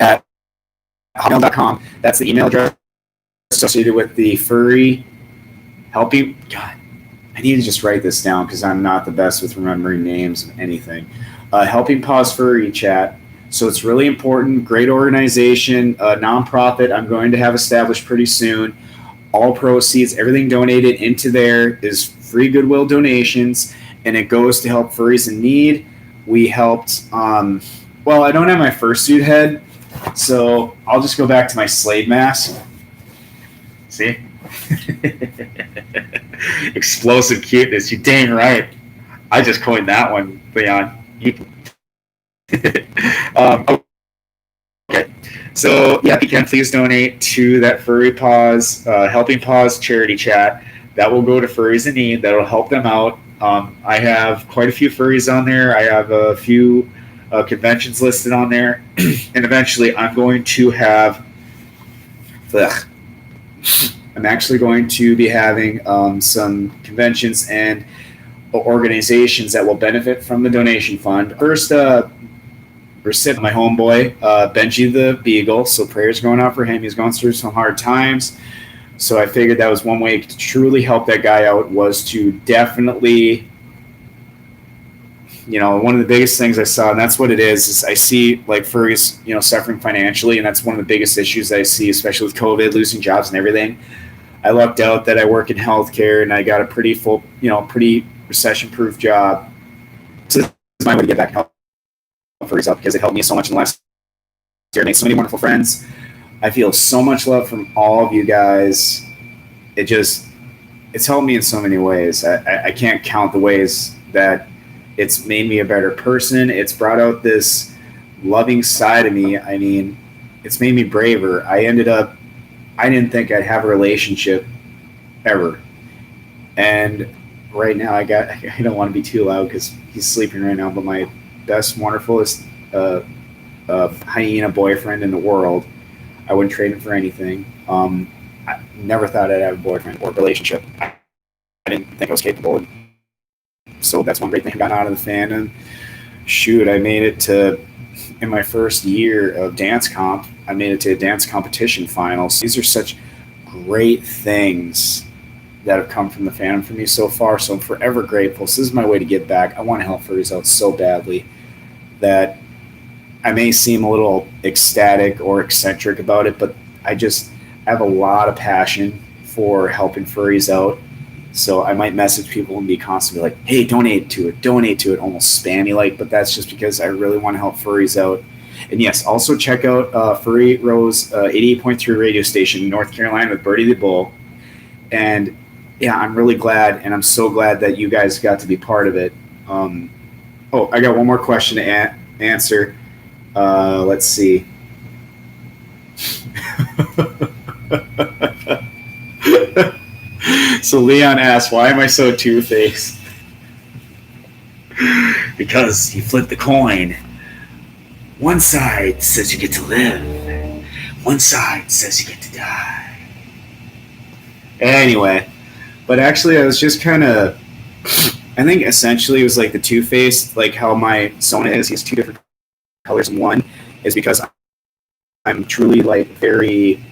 at hotmail.com. That's the email address associated with the furry helping. God, I need to just write this down because I'm not the best with remembering names of anything. Helping Paws Furry Chat. So it's really important. Great organization, nonprofit. I'm going to have established pretty soon. All proceeds, everything donated into there is free Goodwill donations, and it goes to help furries in need. We helped. Well, I don't have my fursuit head, so I'll just go back to my Slade mask. See? Explosive cuteness. You dang right. I just coined that one, Leon. Okay. So, yeah, if you can, please donate to that Furry Paws, Helping Paws charity chat. That will go to furries in need. That'll help them out. I have quite a few furries on there. I have a few conventions listed on there. And eventually I'm going to have... I'm actually going to be having some conventions and organizations that will benefit from the donation fund. First, recipient, my homeboy, Benji the Beagle. So prayers going out for him. He's going through some hard times. So I figured that was one way to truly help that guy out, was to definitely, one of the biggest things I saw, and that's what it is I see like furries, suffering financially. And that's one of the biggest issues I see, especially with COVID, losing jobs and everything. I lucked out that I work in healthcare and I got a pretty full, pretty recession-proof job. So this is my way to get back and help furries out, because it helped me so much in the last year. I made so many wonderful friends. I feel so much love from all of you guys. It's helped me in so many ways. I can't count the ways that it's made me a better person. It's brought out this loving side of me. I mean, it's made me braver. I didn't think I'd have a relationship ever. And right now I don't want to be too loud because he's sleeping right now, but my best, wonderfulest hyena boyfriend in the world, I wouldn't trade him for anything. I never thought I'd have a boyfriend or a relationship. I didn't think I was capable. So that's one great thing I got out of the fandom. Shoot, I made it to, in my first year of dance comp, I made it to a dance competition finals. These are such great things that have come from the fandom for me so far. So I'm forever grateful. So this is my way to give back. I want to help furries out so badly that I may seem a little ecstatic or eccentric about it, but I have a lot of passion for helping furries out. So I might message people and be constantly like, hey, donate to it, almost spammy like, but that's just because I really want to help furries out. And yes, also check out Furry Rose 88.3 radio station in North Carolina with Birdie the Bull. And yeah, I'm really glad, and I'm so glad that you guys got to be part of it. I got one more question to answer. Let's see. So Leon asked, why am I so two-faced? Because you flip the coin. One side says you get to live. One side says you get to die. Anyway, but actually I was just kind of, I think essentially it was like the two-faced, like how my Sona is. He has two different colors in one, is because I'm truly like very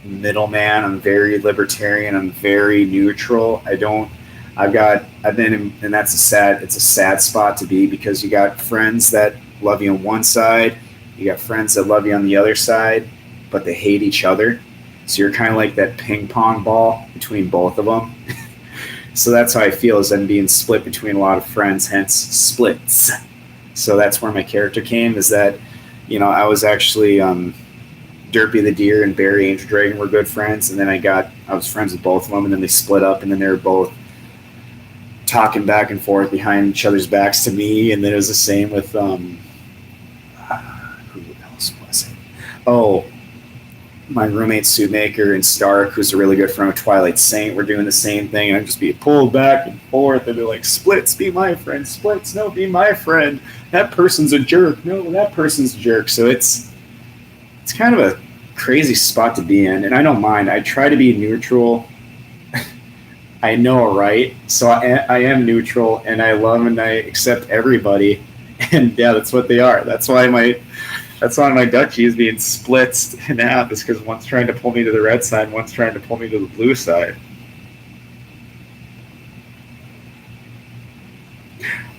middleman. I'm very libertarian. I'm very neutral. I've been in, and it's a sad spot to be, because you got friends that love you on one side, you got friends that love you on the other side, but they hate each other. So you're kind of like that ping pong ball between both of them. So that's how I feel, is I'm being split between a lot of friends, hence Splitz. So that's where my character came, is that, I was actually, Derpy the Deer and Barry Angel Dragon were good friends, and then I was friends with both of them, and then they split up, and then they were both talking back and forth behind each other's backs to me, and then it was the same with, who else was it? Oh, my roommate suit maker and Stark, who's a really good friend of Twilight Saint, were doing the same thing, and I'd just be pulled back and forth, and they're like, Splitz, be my friend. Splitz, no, be my friend. That person's a jerk. No, that person's a jerk. So it's kind of a crazy spot to be in, and I don't mind. I try to be neutral. I know, right? So I am neutral, and I love and I accept everybody, and yeah, that's what they are. That's why my Dutchie is being splitzed in half, is because one's trying to pull me to the red side, one's trying to pull me to the blue side.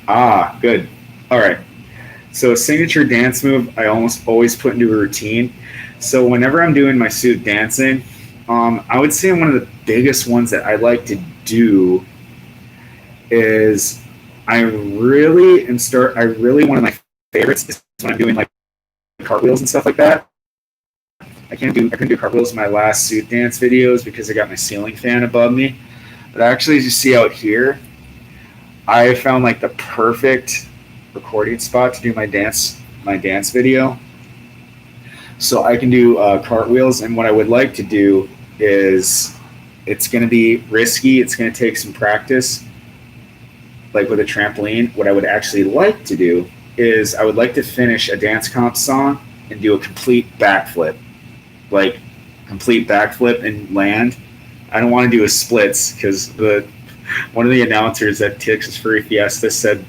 Ah, good. All right. So signature dance move, I almost always put into a routine. So whenever I'm doing my suit dancing, I would say one of the biggest ones that I like to do is I really one of my favorites is when I'm doing like cartwheels and stuff like that. I couldn't do cartwheels in my last suit dance videos because I got my ceiling fan above me. But actually, as you see out here, I found like the perfect recording spot to do my dance video. So I can do cartwheels, and what I would like to do is, it's going to be risky. It's going to take some practice, like with a trampoline. What I would actually like to do is I would like to finish a dance comp song and do a complete backflip, and land. I don't want to do a splits because one of the announcers at Texas Furry Fiesta said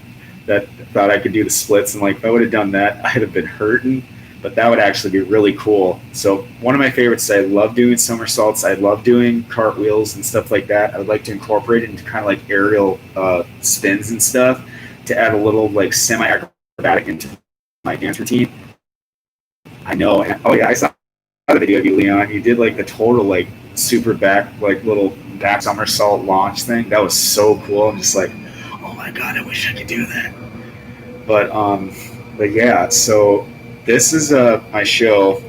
that thought I could do the splits, and like if I would have done that, I'd have been hurting. But that would actually be really cool. So one of my favorites, I love doing somersaults. I love doing cartwheels and stuff like that. I would like to incorporate it into kind of like aerial spins and stuff to add a little like semi-acrobatic into my dance routine. I know. Oh yeah, I saw the video of you, Leon. You did like the total like super back, like little back somersault launch thing. That was so cool. I'm just like, oh my God, I wish I could do that. But yeah, so this is my show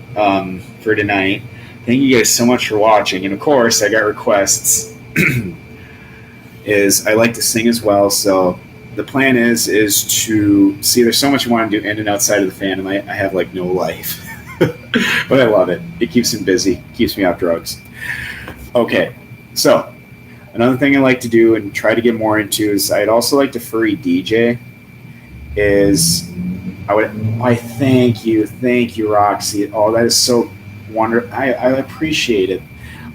for tonight. Thank you guys so much for watching. And of course, I got requests. I like to sing as well. So the plan is to see. There's so much I want to do in and outside of the fandom. I have like no life, but I love it. It keeps me busy. Keeps me off drugs. Okay, so another thing I like to do and try to get more into is I'd also like to furry DJ. I thank you, Roxy. Oh, that is so wonderful. I appreciate it.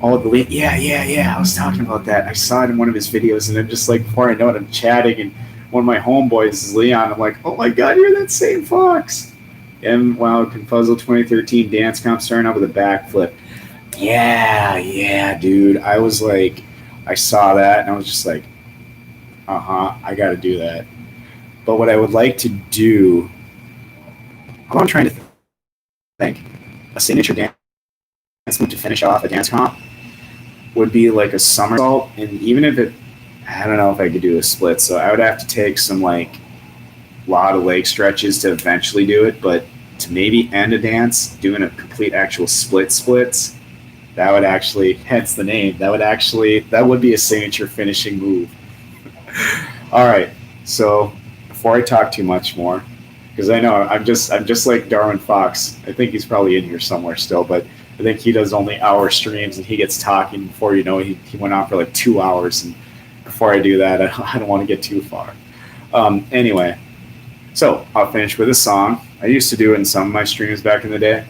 Oh, yeah. I was talking about that. I saw it in one of his videos, and then just like before I know it, I'm chatting, and one of my homeboys is Leon. I'm like, oh my God, you're that same fox. And wow, Confuzzle 2013 dance comp starting out with a backflip. Yeah, dude. I was like, I saw that, and I was just like, I got to do that. But what I would like to do, I'm trying to think, a signature dance move to finish off a dance comp would be like a somersault, and even if I don't know if I could do a split, so I would have to take some like lot of leg stretches to eventually do it, but to maybe end a dance doing a complete actual splits, that would actually, hence the name, that would be a signature finishing move. All right, so before I talk too much more, because I know I'm just like Darwin Fox. I think he's probably in here somewhere still, but I think he does only hour streams, and he gets talking before you know it, he went on for like 2 hours. And before I do that, I don't want to get too far. Anyway, so I'll finish with a song. I used to do it in some of my streams back in the day.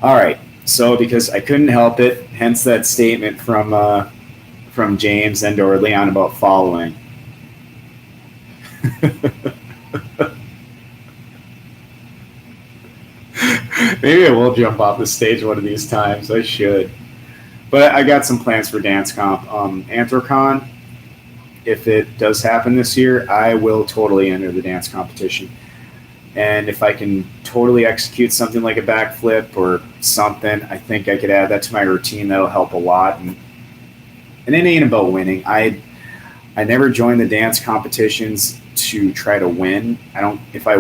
All right, so because I couldn't help it, hence that statement from James and or Leon about following. Maybe I will jump off the stage one of these times. I should. But I got some plans for Dance Comp. Anthrocon, if it does happen this year, I will totally enter the dance competition. And if I can totally execute something like a backflip or something, I think I could add that to my routine. That'll help a lot. And it ain't about winning. I never joined the dance competitions to try to win. If I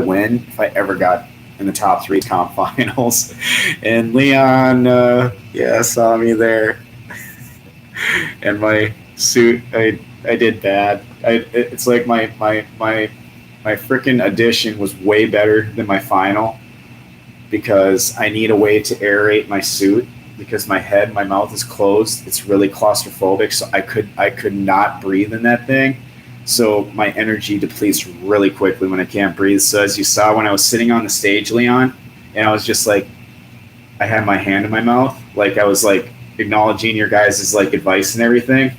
ever got in the top 3 comp finals. And Leon, saw me there. And my suit, I did bad. It's like my freaking audition was way better than my final. because I need a way to aerate my suit because my mouth is closed. It's really claustrophobic, so I could not breathe in that thing. So my energy depletes really quickly when I can't breathe. So as you saw when I was sitting on the stage, Leon, and I was just like, I had my hand in my mouth, like I was like acknowledging your guys' like advice and everything.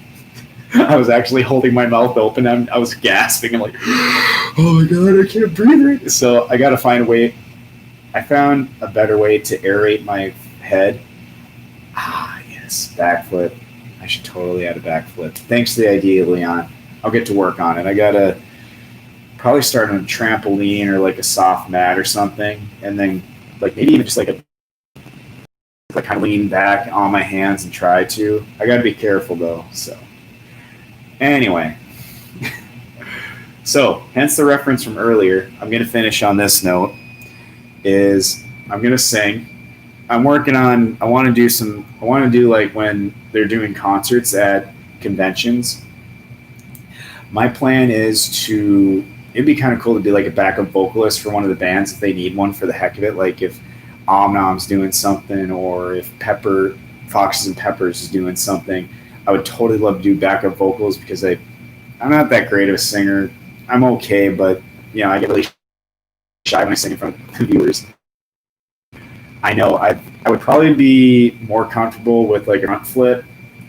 I was actually holding my mouth open. I was gasping. I'm like, oh my god, I can't breathe right. So I got to find a way. I found a better way to aerate my head. Ah, yes, backflip. I should totally add a backflip. Thanks to the idea, Leon. I'll get to work on it. I gotta probably start on a trampoline or like a soft mat or something, and then like maybe even just like kind of lean back on my hands and try to. I gotta be careful though. So anyway, so hence the reference from earlier. I'm gonna finish on this note. Is I'm gonna sing. I'm working on. I want to do like when they're doing concerts at conventions. My plan is to. It'd be kind of cool to be like a backup vocalist for one of the bands if they need one for the heck of it. Like if Omnom's doing something, or if Foxes and Peppers is doing something. I would totally love to do backup vocals because I'm not that great of a singer. I'm okay, but I get really shy when I sing in front of viewers. I know I would probably be more comfortable with like a front flip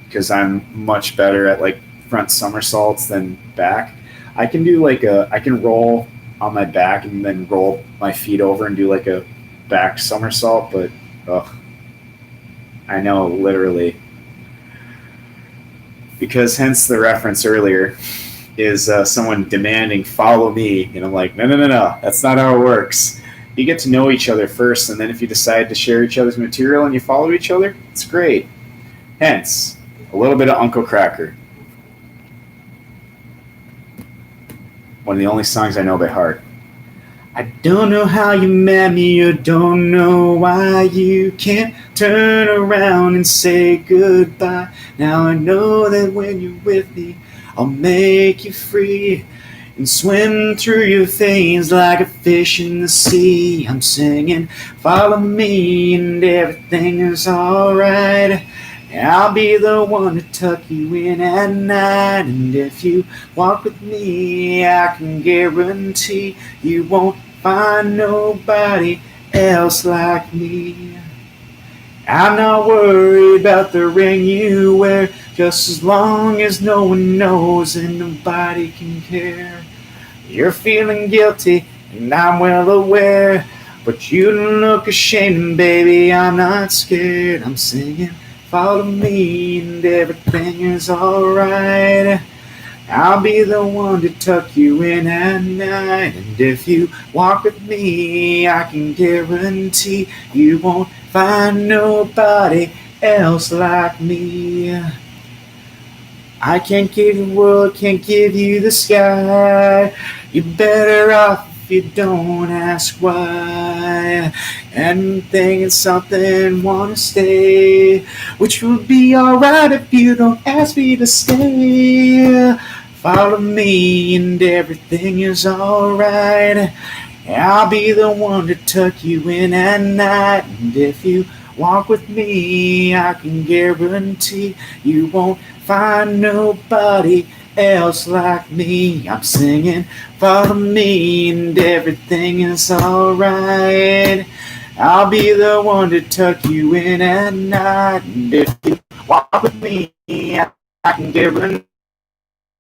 because I'm much better at like front somersaults than back. I can do I can roll on my back and then roll my feet over and do like a back somersault, but I know literally because hence the reference earlier is someone demanding follow me, and I'm like, no, that's not how it works. You get to know each other first, and then if you decide to share each other's material and you follow each other, it's great. Hence, a little bit of Uncle Cracker. One of the only songs I know by heart. I don't know how you met me, or don't know why you can't turn around and say goodbye. Now I know that when you're with me, I'll make you free and swim through your veins like a fish in the sea. I'm singing, follow me and everything is alright. I'll be the one to tuck you in at night. And if you walk with me, I can guarantee you won't find nobody else like me. I'm not worried about the ring you wear, just as long as no one knows and nobody can care. You're feeling guilty, and I'm well aware, but you don't look ashamed, baby, I'm not scared. I'm singing, follow me, and everything is alright. I'll be the one to tuck you in at night. And if you walk with me, I can guarantee you won't find nobody else like me. I can't give you the world, can't give you the sky. You're better off if you don't ask why. And thinking something, wanna stay, which would be alright if you don't ask me to stay. Follow me and everything is alright. I'll be the one to tuck you in at night. And if you walk with me, I can guarantee you won't find nobody else like me. I'm singing, follow me and everything is alright. I'll be the one to tuck you in at night. And if you walk with me, I can guarantee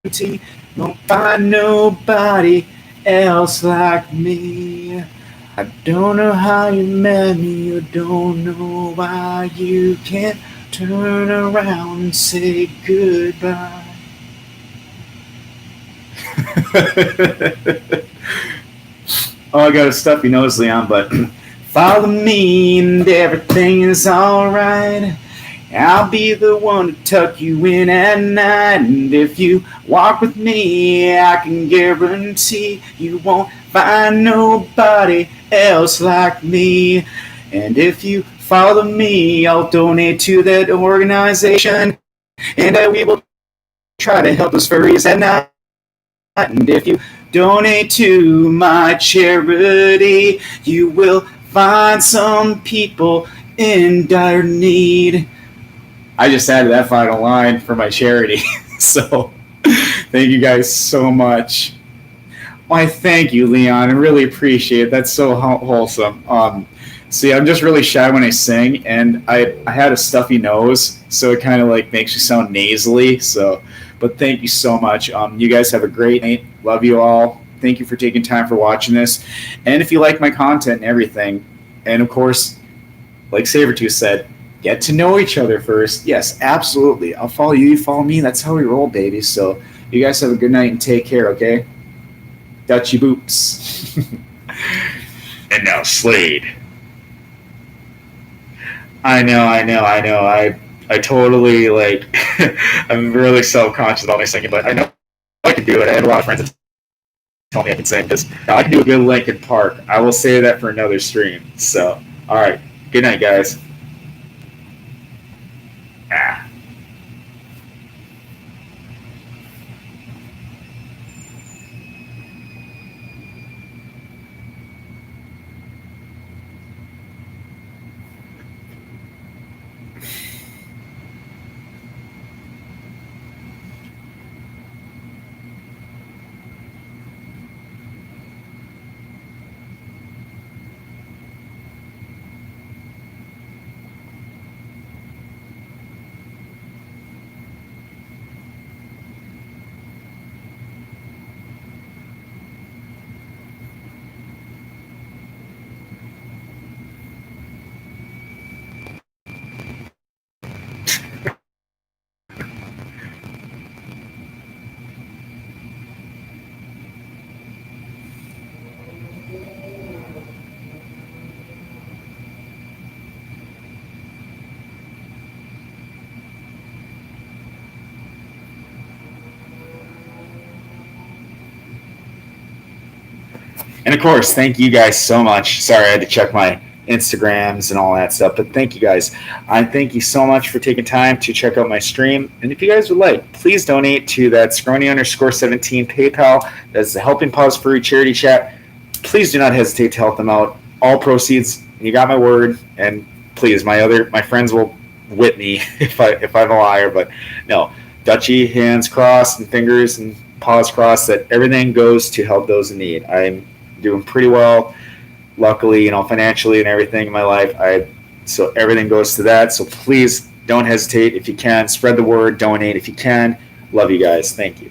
you won't find nobody else like me. I don't know how you met me, or don't know why you can't turn around and say goodbye. Oh, I got a stuffy nose, Leon, but follow me and everything is alright. I'll be the one to tuck you in at night. And if you walk with me, I can guarantee you won't find nobody else like me. And if you follow me, I'll donate to that organization, and we will try to help those furries at night. And if you donate to my charity, you will find some people in dire need. I just added that final line for my charity. So thank you guys so much. Why, thank you, Leon. I really appreciate it. That's so wholesome. See, I'm just really shy when I sing, and I had a stuffy nose, so it kind of like makes you sound nasally. So, but thank you so much. You guys have a great night. Love you all. Thank you for taking time for watching this. And if you like my content and everything, and of course, like Sabertooth said, get to know each other first. Yes, absolutely. I'll follow you, you follow me. That's how we roll, baby. So you guys have a good night and take care, okay? Dutchy boops. And now Slade. I know. I totally, like, I'm really self-conscious about my singing, but I know I can do it. I have a lot of friends that tell me I can sing, because I can do a good Linkin Park. I will say that for another stream. So, all right. Good night, guys. Ah. And of course, thank you guys so much. Sorry, I had to check my Instagrams and all that stuff, but thank you guys. I thank you so much for taking time to check out my stream. And if you guys would like, please donate to that Scrony_17 PayPal. That's the Helping Pause Furry charity chat. Please do not hesitate to help them out. All proceeds, you got my word. And please, my friends will whip me if I'm a liar, but no. Dutchy, hands crossed and fingers and paws crossed, that everything goes to help those in need. I'm doing pretty well, luckily, financially and everything in my life. So everything goes to that. So please don't hesitate if you can. Spread the word, donate if you can. Love you guys. Thank you.